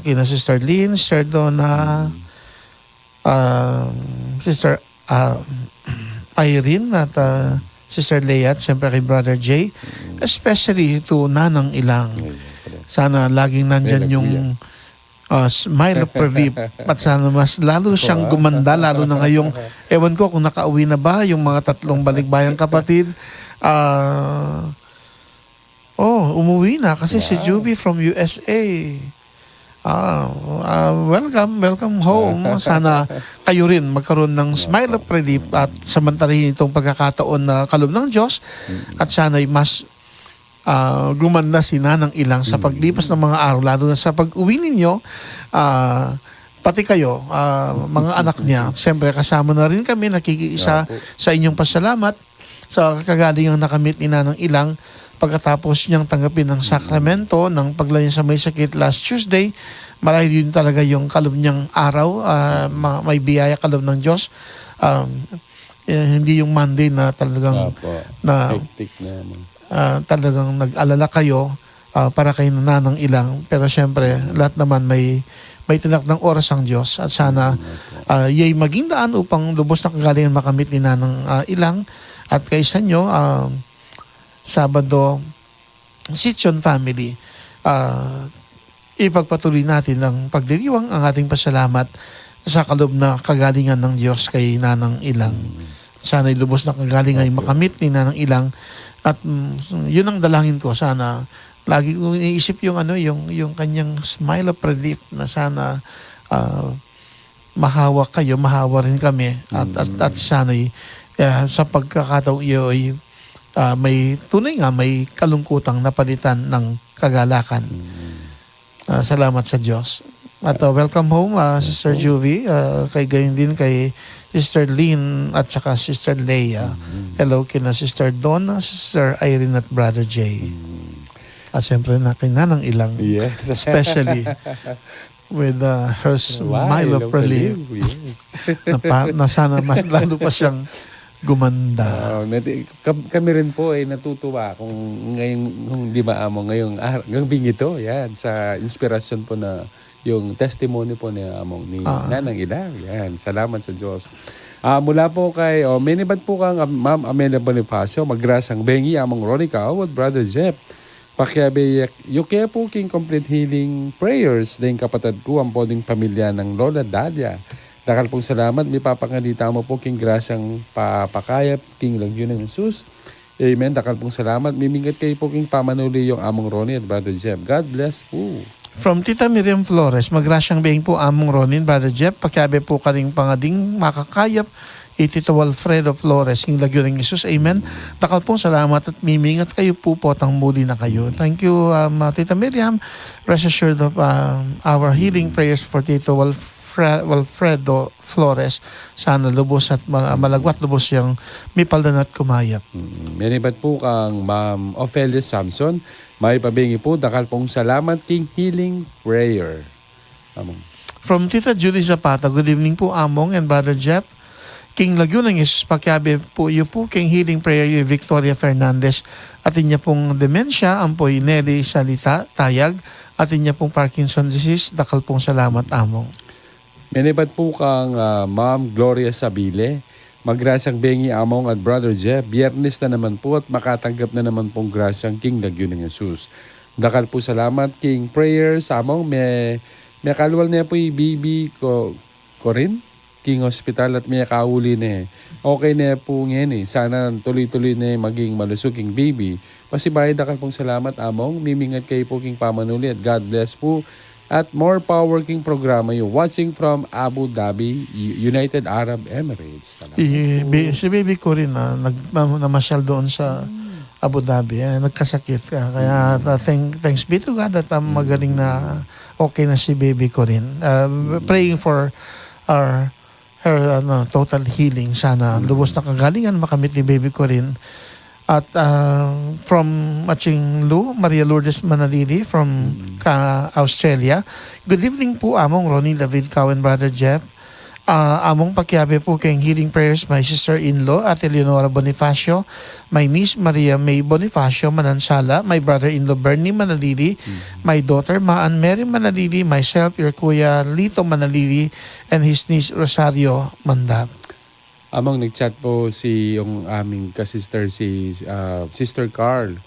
kina Sister Lynn, Sister Donna, Sister Irene at Sister Leah at siyempre kay Brother Jay. Especially to Nanang Ilang. ay, pala. Sana laging nandyan Kuya. yung smile of relief at sana mas lalo siyang gumanda lalo na ngayong ewan ko kung nakauwi na ba yung mga tatlong balikbayang kapatid. Umuwi na kasi si Wow. Juby from USA. Welcome home. Sana kayo rin magkaroon ng smile of relief at samantalahin itong pagkakataon na kaloob ng Diyos at sana'y mas gumanda si Nanang Ilang sa paglipas ng mga araw, lalo na sa pag-uwi ninyo, pati kayo, mga anak niya. Siyempre, kasama na rin kami, nakikiisa sa inyong pasalamat sa kagalingang nakamit ni Nanang Ilang pagkatapos niyang tanggapin ng sakramento ng paglaya sa may sakit last Tuesday. Marahil yun talaga yung kaloob niyang araw, may biyaya kaloob ng Diyos. Hindi yung Monday na talagang Opo. na Hectic naman. talagang nag-alala kayo para kay Nanang Ilang. Pero syempre, lahat naman may tinak ng oras ang Diyos at sana yay maging daan upang lubos na kagalingan makamit ni Nanang Ilang. At kaysa nyo, Sabado, Sitson family, ipagpatuloy natin ang pagdiriwang ang ating pasalamat sa kaloob na kagalingan ng Diyos kay Nanang Ilang. Sana'y lubos na kagalingan ay makamit ni Nanang Ilang. At yun ang dalangin ko, sana lagi ko iniisip yung kanyang smile of relief na sana mahawa kayo, mahawa rin kami at sana'y sa pagkakataong iyo ay may tunay nga may kalungkutang napalitan ng kagalakan. Salamat sa Diyos. At welcome home, Sister Juvie, kay gayon din kay Sister Lynn at saka Sister Leah. Hello kina Sister Donna, Sister Irene at Brother Jay. At siyempre na kay Nanang Ilang. Yes. Especially with her smile of relief Yes. na sana mas lalo pa siyang gumanda. Kami rin po ay natutuwa kung ngayon, kung di maamo ngayong gabing ito, yan, sa inspirasyon po na yung testimony po ni among ni Nanang Ilang. Yan, salamat sa Diyos. Mula po kay, minibat po kang Ma'am Amelia Bonifacio, magrasang bengi among Ronica with Brother Jeff. Pakiabe, yuke po king complete healing prayers din kapatid ko ang poding pamilya ng Lola Dalia. Dakal pong salamat, may papangalita mo po king grasang papakayap, king lagyo ng Jesus. Amen. Dakal pong salamat. Mimingat kayo po king pamanuli yung among Ronnie at Brother Jeff. God bless po. From Tita Miriam Flores, magrasyang being po among Ronin, Brother Jeff, pakiabe po ka rin pangading makakayap, Tito Walfredo Flores, king lagyo ng Jesus. Amen. Dakal pong salamat at mimingat kayo po potang muli na kayo. Thank you, Tita Miriam. Rest assured of our healing prayers for Tito Walfredo Flores. Sana lubos at malagwat lubos yung mipaldan at kumayap. Minibat po kang Ma'am Ophelia Samson. May pabingi po, dakal pong salamat king healing prayer. Among. From Tita Julie Zapata, good evening po Among and Brother Jeff. King Lagunang Jesus, pakiabe po iyo po king healing prayer yung Victoria Fernandez at inya pong dementia, ang po Nelly Salita, Tayag at inya pong Parkinson disease. Dakal pong salamat Among. Minibat po kang Ma'am Gloria Sabile. Magrasang bengi among at Brother Jeff. Biyernes na naman po at makatanggap na naman pong grasang King Lagyo ng Jesus. Dakal po salamat King prayers among may kalwal niya po yung BB Corin King Hospital at may kauli na okay na po ngayon sana tuloy-tuloy na maging malusog King baby. Pasibay dakal pong salamat among. Mimingat kayo po King pamanuli at God bless po. At more power king programa yung watching from Abu Dhabi, United Arab Emirates. Si baby ko rin namasyal doon sa Abu Dhabi. Nagkasakit. Kaya thanks be to God at magaling na okay na si baby ko rin. Praying for her total healing. Sana lubos na kagalingan makamit ni baby ko rin. At from Maching Lu, Maria Lourdes Manalili from Australia. Good evening po among Ronnie David Cowen, Brother Jeff. Among pakiabe po kayong healing prayers, my sister-in-law, Ate Leonora Bonifacio, my niece Maria May Bonifacio Manansala, my brother-in-law Bernie Manalili, my daughter Maan Mary Manalili, myself, your kuya Lito Manalili, and his niece Rosario Mandab. Among nag-chat po yung aming kasister, Sister Carl,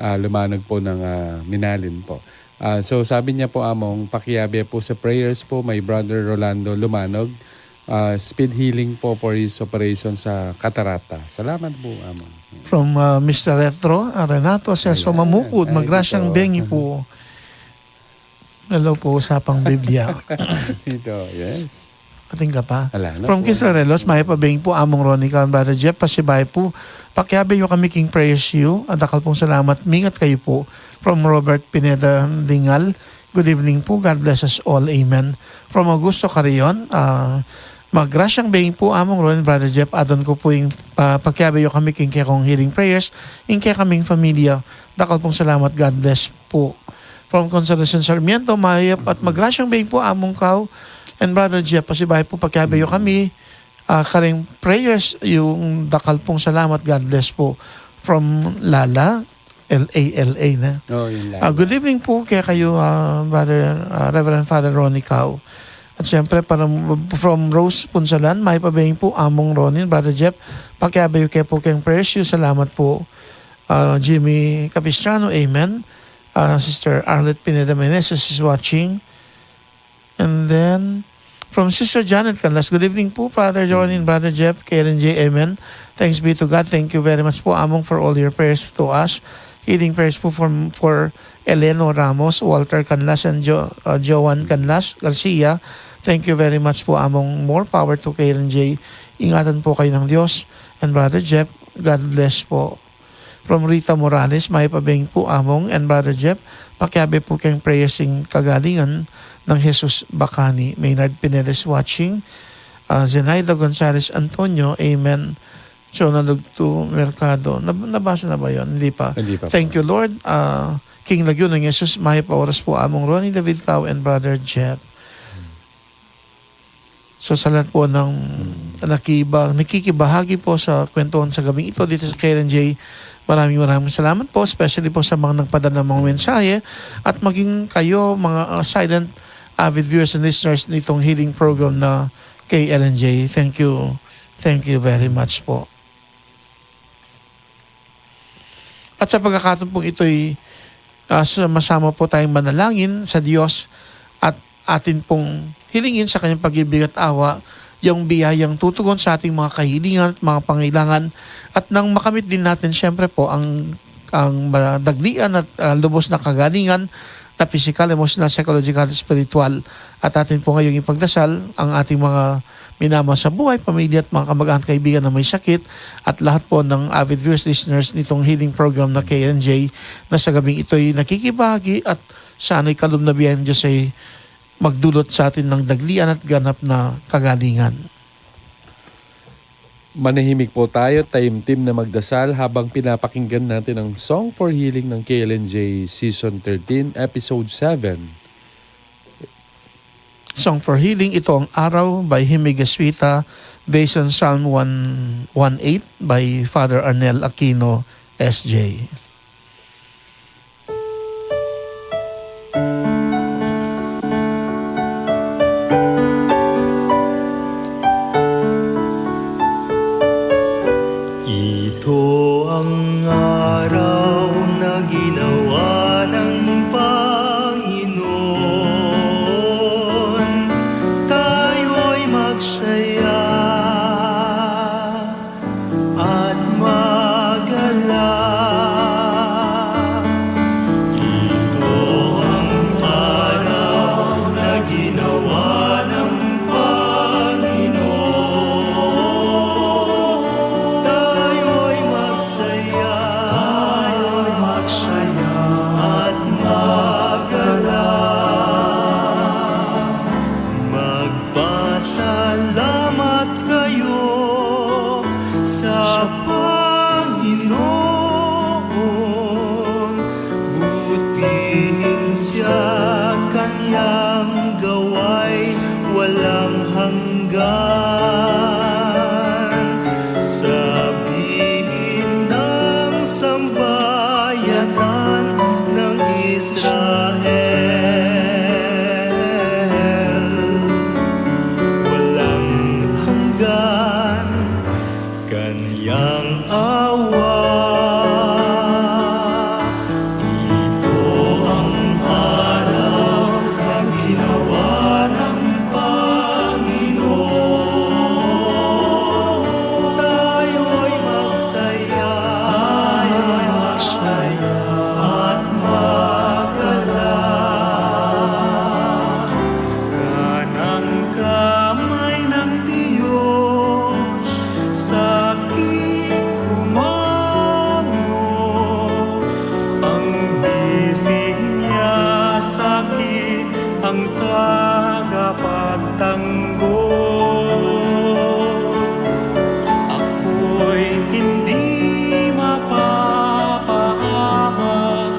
lumanag po ng Minalin po. So sabi niya po, Among, pakiabe po sa prayers po, my brother Rolando Lumanog, speed healing po for his operation sa katarata. Salamat po, Among. From Mr. Retro, Renato Seso Ayan. Mamukod, Ay, Magrasyang dito. Bengi po. Hello po, usapang Biblia. Ito, yes. Ating ka pa. Ala na From po. Kisarelos, may pabing po Among Ronica and Brother Jeff, pasibay po. Pakiabe yung kami king prayers you. Adakal pong salamat. Mingat kayo po. From Robert Pineda Dingal. Good evening po. God bless us all. Amen. From Augusto Carrion, magrasyang bing po Among Ron and Brother Jeff. Adon ko po yung pakiabe yung kami king kong healing prayers. Yung kaya kaming familia. Dakal pong salamat. God bless po. From Consolacion Sarmiento, mayap at magrasyang bing po Among Kao and Brother Jeff, pasibay po pagkabayo kami. Karing prayers, yung dakal pong salamat. God bless po. From Lala, L-A-L-A na. Oh, yun lang. Good evening po kaya kayo, Reverend Father Ronnie Cao. At siyempre, from Rose Punsalan, may pabaying po Among Ronin, Brother Jeff, pagkabayo kayo po kayong prayers. Salamat po. Jimmy Capistrano, amen. Sister Arlette Pineda Meneses is watching. And then, from Sister Janet Canlas, good evening po, Father Jonin, Brother Jeff, Karen J. Amen. Thanks be to God. Thank you very much po, Among, for all your prayers to us. Healing prayers po for Eleno Ramos, Walter Canlas, and Joan Canlas Garcia. Thank you very much po, Among. More power to Karen J. Ingatan po kayo ng Diyos. And Brother Jeff, God bless po. From Rita Morales, may pabing po, Among, and Brother Jeff, pakiabe po kayong prayers in kagalingan ng Jesus Bacani. Maynard Pinedes watching. Zenaida Gonzales Antonio, amen. Chonalog to Mercado. Nabasa na ba yun? Hindi pa. Hindi pa po. Thank you, Lord. King Lagyo ng Jesus, may pauras po Among Ronnie David Cao and Brother Jeff. So sa lahat po ng nakikibahagi po sa kwentuhan sa gabing ito dito sa Karen J, maraming salamat po, especially po sa mga nagpadala ng mga mensahe at maging kayo mga silent avid viewers and listeners nitong healing program na KLNJ. Thank you. Thank you very much po. At sa pagkakataon pong ito'y masama po tayong manalangin sa Diyos at atin pong hilingin sa kanyang pag-ibig at awa yung biyayang tutugon sa ating mga kahilingan at mga pangailangan at nang makamit din natin syempre po ang daglian at lubos na kagalingan na physical, emotional, psychological, spiritual. At atin po ngayong ipagdasal ang ating mga minama sa buhay, pamilya at mga kamag-anak kaibigan na may sakit at lahat po ng avid viewers, listeners nitong healing program na KNJ na sa gabing ito'y nakikibahagi at sana'y kaloob na biyayang Diyos ay magdulot sa atin ng daglian at ganap na kagalingan. Manahimik po tayo, time-team na magdasal habang pinapakinggan natin ang Song for Healing ng KLNJ Season 13, Episode 7. Song for Healing, ito ang Araw by Himig Eswita based on Psalm 118 by Father Arnel Aquino, SJ. Ito ang araw na ginawa ng Panginoon, tayo'y magsaya at magalak. tanggol. Ako'y hindi mapapahamak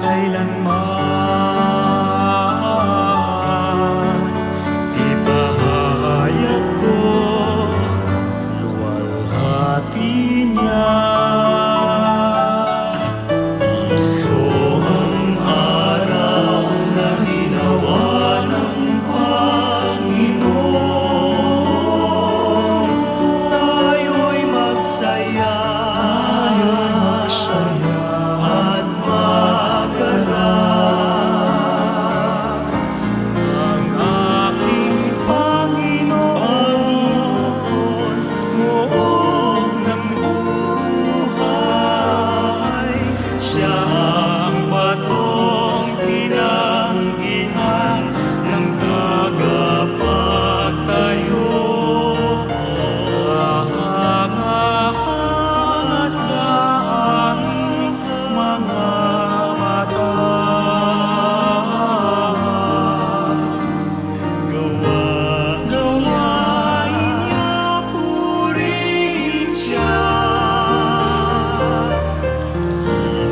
kailanman. Ipahayag ko luwalhati niya. Ito ang araw na ginawa ng Panginoon. Tayo'y magsaya at magalak. Ang aking Panginoon, muog ng buhay. Siya ang batong tinanggihan ng tagapagtayo. Hanga-hanga sa aming mga mata. Gawain niya, purihin siya.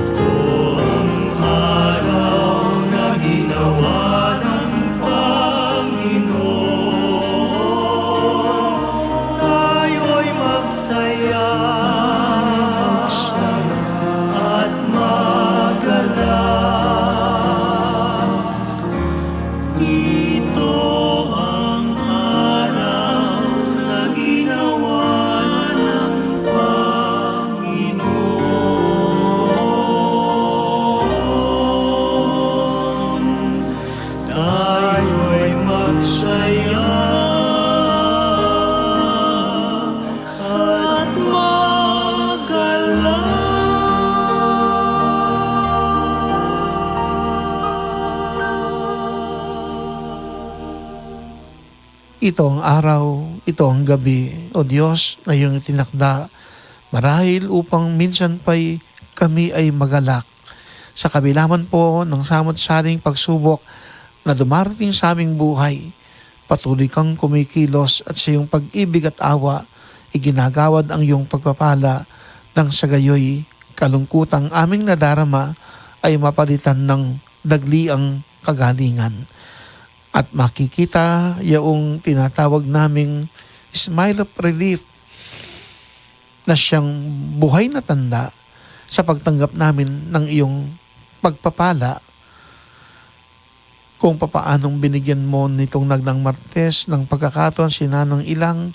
Ito ang araw na ginawa ng Panginoon. Tayo'y magsaya at magalak. Ito ang araw na ginawa ng Panginoon. Tayo'y magsaya at Ito ang araw, ito ang gabi, O Diyos, na iyong itinakda, marahil upang minsan pa'y kami ay magalak. Sa kabilaman po ng samot-saring pagsubok na dumarating sa aming buhay, patuloy kang kumikilos at sa iyong pag-ibig at awa, iginagawad ang iyong pagpapala nang sa gayoy kalungkutang aming nadarama ay mapalitan ng dagliang kagalingan. At makikita yaong tinatawag naming smile of relief na siyang buhay na tanda sa pagtanggap namin ng iyong pagpapala kung papaanong binigyan mo nitong Nagdang Martes ng pagkakataon si Nanang Ilang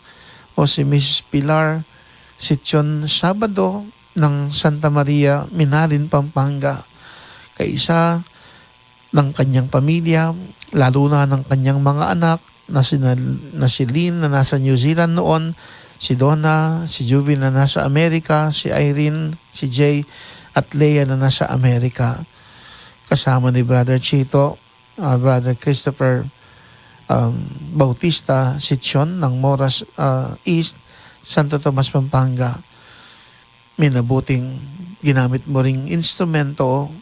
o si Mrs. Pilar Sityon Sabado ng Santa Maria, Minalin, Pampanga. Kaisa ng kanyang pamilya, lalo na ng kanyang mga anak na si Lynn na nasa New Zealand noon, si Donna, si Juvin na nasa Amerika, si Irene, si Jay at Leah na nasa Amerika. Kasama ni Brother Chito, Brother Christopher Bautista Sityon ng Moras East, Santo Tomas, Pampanga. Minabuting ginamit mo ring instrumento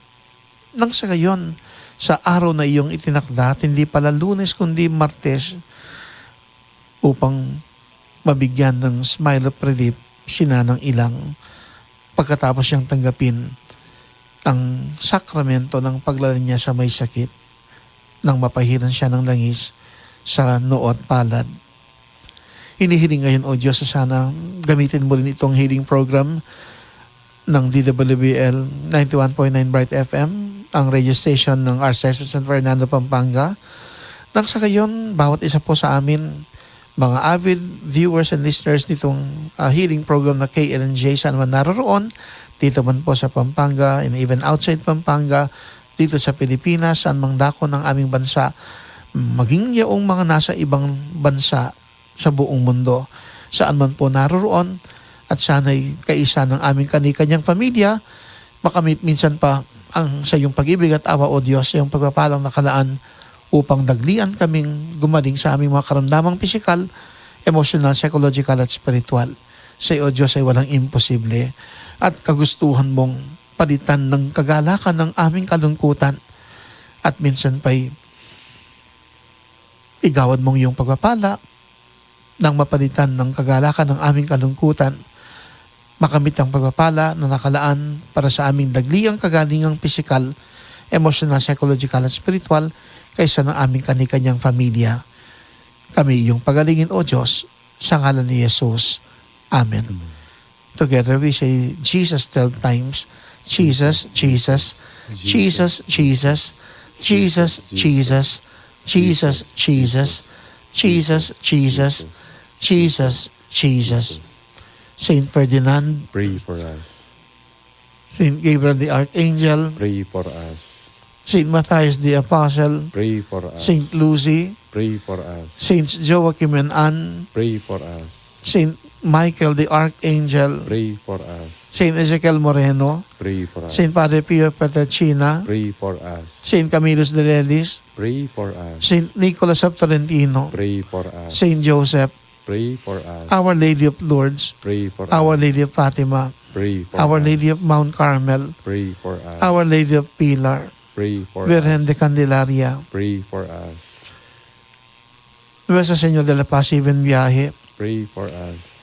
nang sa gayon sa araw na iyong itinakda, hindi pala Lunes kundi Martes, upang mabigyan ng smile of relief si Nanang Ilang pagkatapos siyang tanggapin ang sakramento ng paglalan niya sa may sakit nang mapahiran siya ng langis sa noo at palad. Hinihiling ngayon, O Diyos, sana gamitin mo rin itong healing program ng DWBL 91.9 Bright FM, ang radio station ng Archdiocese of San Fernando, Pampanga. Nang sa gayon, bawat isa po sa amin, mga avid viewers and listeners nitong healing program na KLNJ, saan man naroon, dito man po sa Pampanga and even outside Pampanga, dito sa Pilipinas, saan mang dako ng aming bansa, maging yaong mga nasa ibang bansa sa buong mundo, saan man po naroon, at sana'y kaisa ng aming kani-kanyang pamilya, makamit minsan pa ang sa iyong pag-ibig at awa, O Diyos, sa iyong pagpapalang nakalaan upang daglian kaming gumaling sa aming mga karamdamang pisikal, emotional, psychological at spiritual. Sa iyo, O Diyos, ay walang imposible at kagustuhan mong palitan ng kagalakan ng aming kalungkutan at minsan pa'y Igawad mong iyong pagpapala nang mapalitan ng kagalakan ng aming kalungkutan. Makamit ang pagpapala na nakalaan para sa aming dagliang kagalingang pisikal, emotional, psychological at spiritual kaysa ng aming kanikanyang pamilya. Kami iyong pagalingin, O Diyos, sa ngalan ni Jesus. Amen. Together we say, Jesus 12 times. Jesus, Jesus, Jesus, Jesus, Jesus, Jesus, Jesus, Jesus, Jesus, Jesus, Jesus, Jesus. Saint Ferdinand, Pray for us. Saint Gabriel the Archangel, Pray for us. Saint Matthias the Apostle, Pray for us. Saint Lucy, Pray for us. Saints Joachim and Anne, Pray for us. Saint Michael the Archangel, Pray for us. Saint Ezekiel Moreno, Pray for us. Saint Padre Pio Petrachina, Pray for us. Saint Camillus de Lelis, Pray for us. Saint Nicholas of Tolentino, Pray for us. Saint Joseph, Pray for us. Our Lady of Lourdes, Pray for Our us. Lady of Fatima, Pray for Our us. Lady of Mount Carmel, Pray for us. Our Lady of Pilar, Pray for Virgen us. de Candelaria, Pray for us. Nuestra Señora de la Paz y Buen Viaje, Pray for us.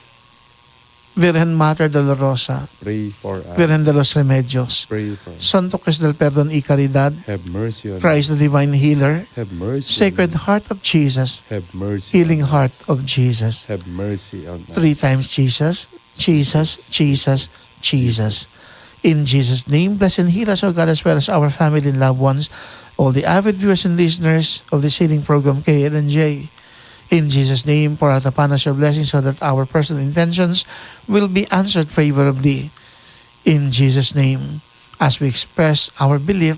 Virgen Mater Dolorosa, Pray for us. Virgen de los Remedios, Pray for us. Santo Cristo del Perdón y Caridad, Have mercy on Christ us. the Divine Healer, Have mercy. Sacred on us. Heart of Jesus, Have mercy. Healing on Heart us. of Jesus. Have mercy on us. 3 times Jesus, Jesus, Jesus, Jesus. In Jesus' name, bless and heal us, O God, as well as our family and loved ones, all the avid viewers and listeners of this healing program, KLNJ. In Jesus' name, pour out upon us your blessings so that our personal intentions will be answered favorably. In Jesus' name, as we express our belief,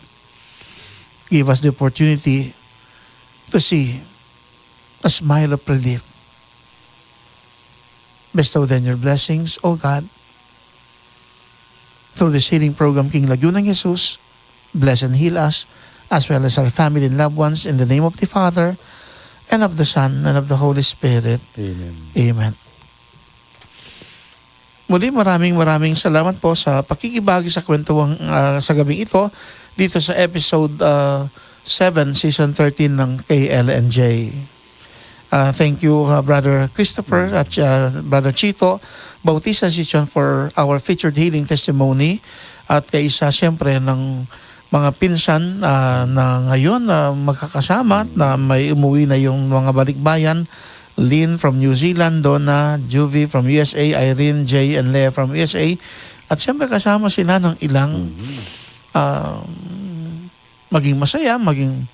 give us the opportunity to see a smile of relief. Bestow then your blessings, O God, through this healing program, King Lagunang Jesus. Bless and heal us, as well as our family and loved ones, in the name of the Father, and of the Son, and of the Holy Spirit. Amen. Amen. Muli, maraming salamat po sa pakikibagi sa kwentuang sa gabing ito dito sa episode 7, season 13 ng KLNJ. Thank you, Brother Christopher at Brother Chito Bautista Sichon for our featured healing testimony, at kaisa siyempre ng mga pinsan na ngayon magkakasama na may umuwi na yung mga balikbayan. Lynn from New Zealand, Donna, Juvie from USA, Irene, Jay, and Leah from USA. At siyempre kasama sila ng ilang maging masaya, maging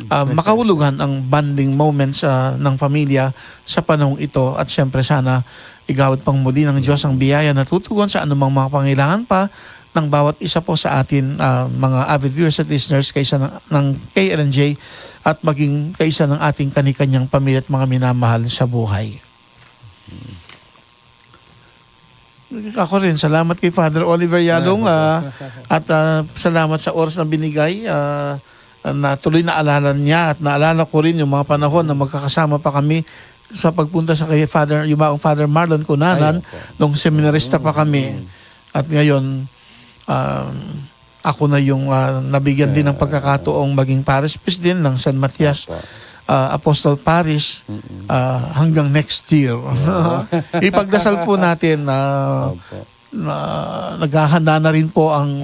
makahulugan ang bonding moments ng pamilya sa panahong ito. At siyempre sana igawad pang muli ng Diyos ang biyaya na tutugon sa anumang mga pangailangan pa ng bawat isa po sa atin, mga avid viewers at listeners kaisa ng KLNJ, at maging kaisa ng ating kanikanyang pamilya at mga minamahal sa buhay. Ako rin, salamat kay Father Oliver Yalong at salamat sa oras na binigay, na tuloy na alala niya, at naalala ko rin yung mga panahon na magkakasama pa kami sa pagpunta sa kay Father, yung mga Father Marlon Cunanan, nung seminarista pa kami. At ngayon, ako na yung nabigyan din ng pagkakataong maging parish priest din ng San Matias Apostol Parish hanggang next year. Ipagdasal po natin na naghahanda na rin po ang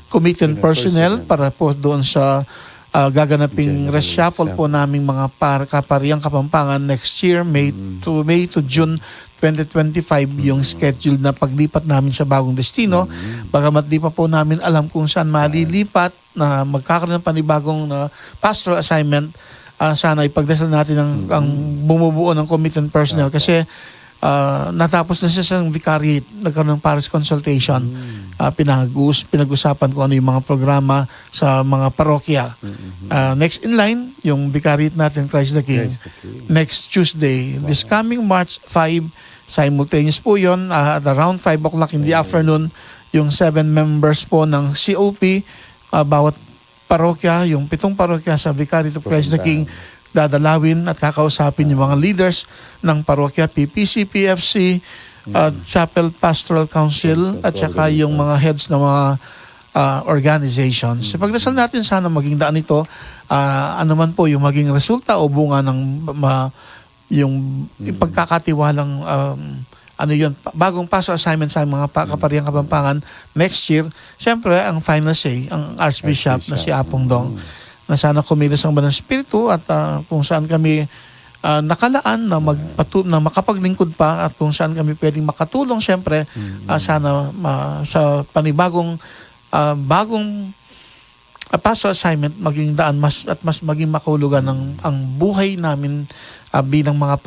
committee personnel para po doon sa gaganaping reshuffle po naming mga kapariang Kapampangan next year, May to June 2025 yung schedule na paglipat namin sa bagong destino. Bagamat di pa po namin alam kung saan malilipat, na magkakaroon ng panibagong pastoral assignment, sana ipagdasal natin ang bumubuo ng committee personnel, kasi natapos na siya sa vicariate, nagkaroon ng parish consultation, pinag-usapan kung ano yung mga programa sa mga parokya. Next in line, yung vicariate natin, Christ the King, next Tuesday, this coming March 5, simultaneous po yun, at around 5 o'clock in the afternoon, yung 7 members po ng COP, bawat parokya, yung 7 parokya sa Vicariate of Christ the King, dadalawin at kakausapin yung mga leaders ng parokya, PPC, PFC, Chapel Pastoral Council, at saka yung mga heads ng mga organizations. Sa pagdasal natin, sana maging daan ito, ano man po yung maging resulta o bunga ng yung ipagkakatiwalang bagong paso assignment sa mga Kapariang Kapampangan next year. Siyempre, ang final say, ang Archbishop na si Apong Dong, na sana kumilos ang Banal Espiritu at kung saan kami nakalaan na na makapaglingkod pa at kung saan kami pwedeng makatulong, siyempre, sana sa panibagong paso assignment maging daan mas maging makahulugan ang buhay namin bilang mga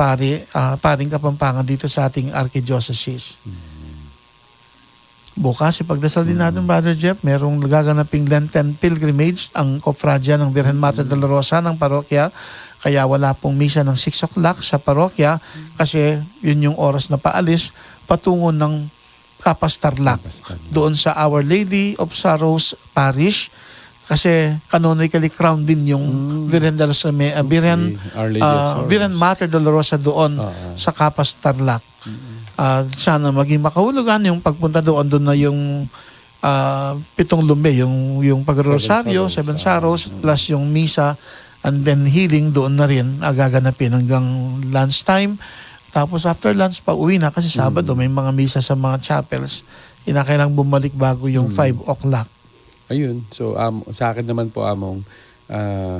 paring Kapampangan dito sa ating Archdiocese. Bukas, ipagdasal din natin, Brother Jeff, merong gaganaping Lenten pilgrimage ang Kofradya ng Virgen Mater de la Rosa ng parokya. Kaya wala pong misa ng 6 o'clock sa parokya kasi yun yung oras na paalis patungo ng Kapas Tarlac doon sa Our Lady of Sorrows Parish. Kasi canonically crowned din yung Virgen Mater de la Rosa doon sa Kapas Tarlac. Sana maging makahulugan yung pagpunta doon na yung 7 lumbe, yung pagrosaryo, 7 sorrows, plus yung misa, and then healing doon na rin gaganapin hanggang lunchtime. Tapos after lunch pa uwi na kasi Sabado may mga misa sa mga chapels. Kinakailangang bumalik bago yung 5 o'clock. Ayun. So, sa akin naman po, Among,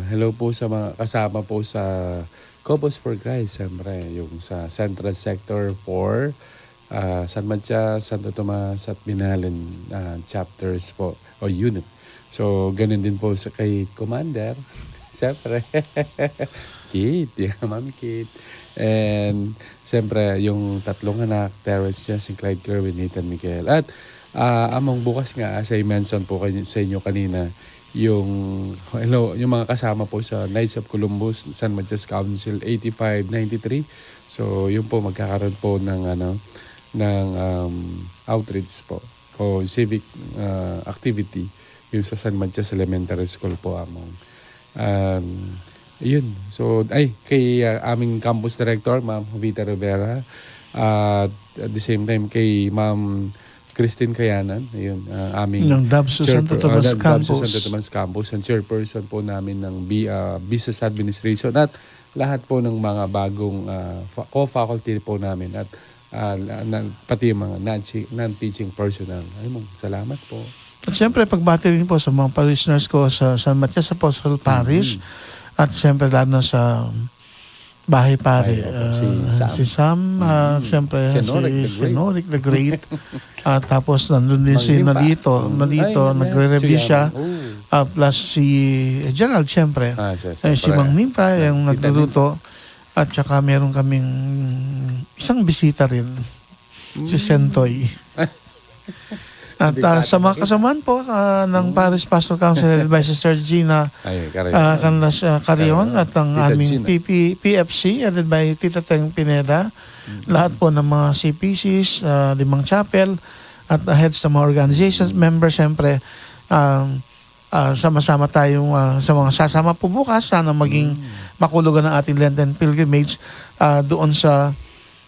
hello po sa mga kasama po sa Corpus for Christ, siyempre, yung sa Central Sector 4, San Matya, Santo Tomas at Binalin chapters po, o unit. So, ganun din po sa kay Commander, siyempre, Kate, Mami Kate. And, siyempre, yung 3 anak, Terrence Jess, Clyde Kerwin, Nathan Miguel. At, Among, bukas nga, as I mentioned po sa inyo kanina, yung mga kasama po sa Knights of Columbus, San Mathias Council 8593. So, yun po magkakaroon po ng outreach po o civic activity yung sa San Mathias Elementary School po, Among. Yun. So, kay aming campus director, Ma'am Jovita Rivera, at the same time kay Ma'am Christine Kayanan, ayun, aming ng DABSO Santo Tomas Campus. Santo Tomas Campus, ang chairperson po namin ng Business Administration at lahat po ng mga bagong co-faculty po namin at pati yung mga non-teaching personnel. Ay mo, salamat po. At siyempre, pagbati rin po sa mga parishioners ko sa San Mathias Apostle Parish at siyempre lalo na sa Bahay Pare, si Sam, siyempre si Senorik the Great, tapos nandun din si Nalito, nagre-review siya, plus si Gerald, siyempre, si Mang Nimpa, yung nagluluto, at saka meron kaming isang bisita rin, si Sentoy. At sa mga kasamaan po ng Paris Pastoral Council led by Sister Gina Canlas Carion at ang aming PFC led by Tita Teng Pineda, lahat po ng mga CPCs, 5 chapel at heads ng mga organizations, members, siyempre sama-sama tayong sa mga sasama po bukas. Sana maging makulugan ng ating Lenten pilgrimage doon sa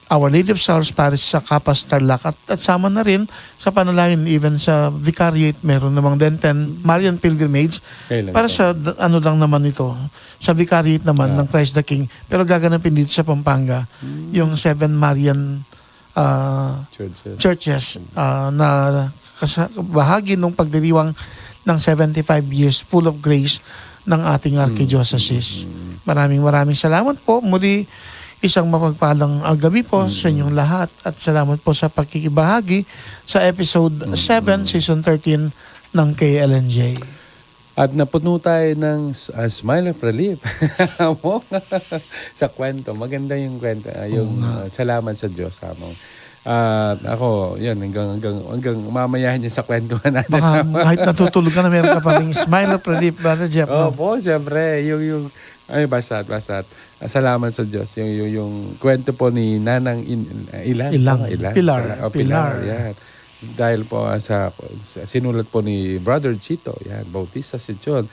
Our Lady of Sorrows Parish sa Kapas Tarlac at sama na rin sa panalangin, even sa Vicariate meron namang Lenten Marian pilgrimage para sa lang naman ito sa Vicariate naman ng Christ the King, pero gaganapin dito sa Pampanga yung 7 Marian churches na bahagi ng pagdiriwang ng 75 years full of grace ng ating Archdiocese. Maraming salamat po. Muli, isang mapagpalang gabi po sa inyong lahat at salamat po sa pakikibahagi sa episode 7, season 13 ng KLNJ. At napuno tayo ng smile of relief sa kwento. Maganda yung kwento. Salamat sa Diyos. Ako, yan, hanggang mamayahin niya sa kwentuhan natin. Baka kahit natutulog ka na, meron ka pa rin smile of relief, Brother Jeff. Po, siyempre. Basta. Salamat sa Diyos. Yung kwento po ni Nanang Pilar. Yan. Dahil po sinulat po ni Brother Chito. Yan, Bautista Sichon.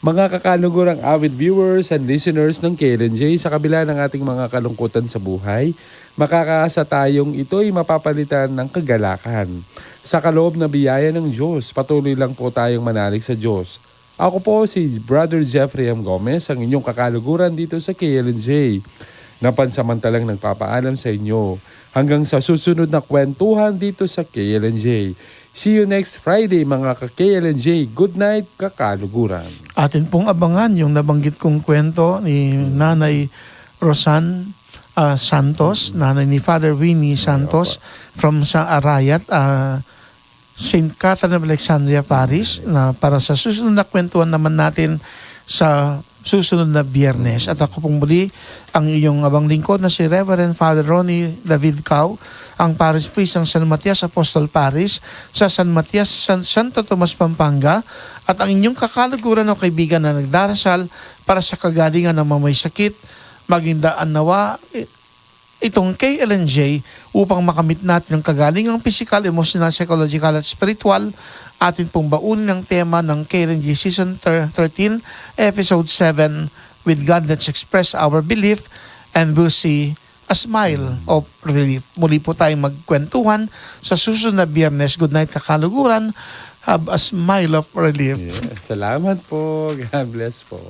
Mga kakalugurang avid viewers and listeners ng KLNJ, sa kabila ng ating mga kalungkutan sa buhay, makakaasa tayong ito'y mapapalitan ng kagalakan. sa kaloob na biyaya ng Diyos. Patuloy lang po tayong manalig sa Diyos. Ako po si Brother Jeffrey M. Gomez, ang inyong kakaluguran dito sa KLNJ, na pansamantalang nagpapaalam sa inyo. Hanggang sa susunod na kwentuhan dito sa KLNJ. See you next Friday mga ka-KLNJ. Good night, kakaluguran. Atin pong abangan yung nabanggit kong kwento ni Nanay Rosan Santos, nanay ni Father Winnie Santos from sa Arayat, St. Catherine of Alexandria Parish, na para sa susunod na kwentuhan naman natin sa susunod na Biyernes. At ako pong muli ang iyong abang lingkod na si Reverend Father Ronnie David Cao, ang Parish Priest ng San Matias Apostol Parish sa San Matias, Santo Tomas, Pampanga, at ang inyong kakaluguran o kaibigan na nagdarasal para sa kagalingan ng mga may sakit, magindaan nawa itong KLNJ upang makamit natin ang kagalingang physical, emotional, psychological at spiritual. Atin pong baunin ang tema ng KLNJ Season 13, Episode 7, With God Let's Express Our Belief and We'll See a Smile of Relief. Muli po tayong magkwentuhan sa susunod na Biyernes. Good night, kakaluguran. Have a smile of relief. Salamat po. God bless po.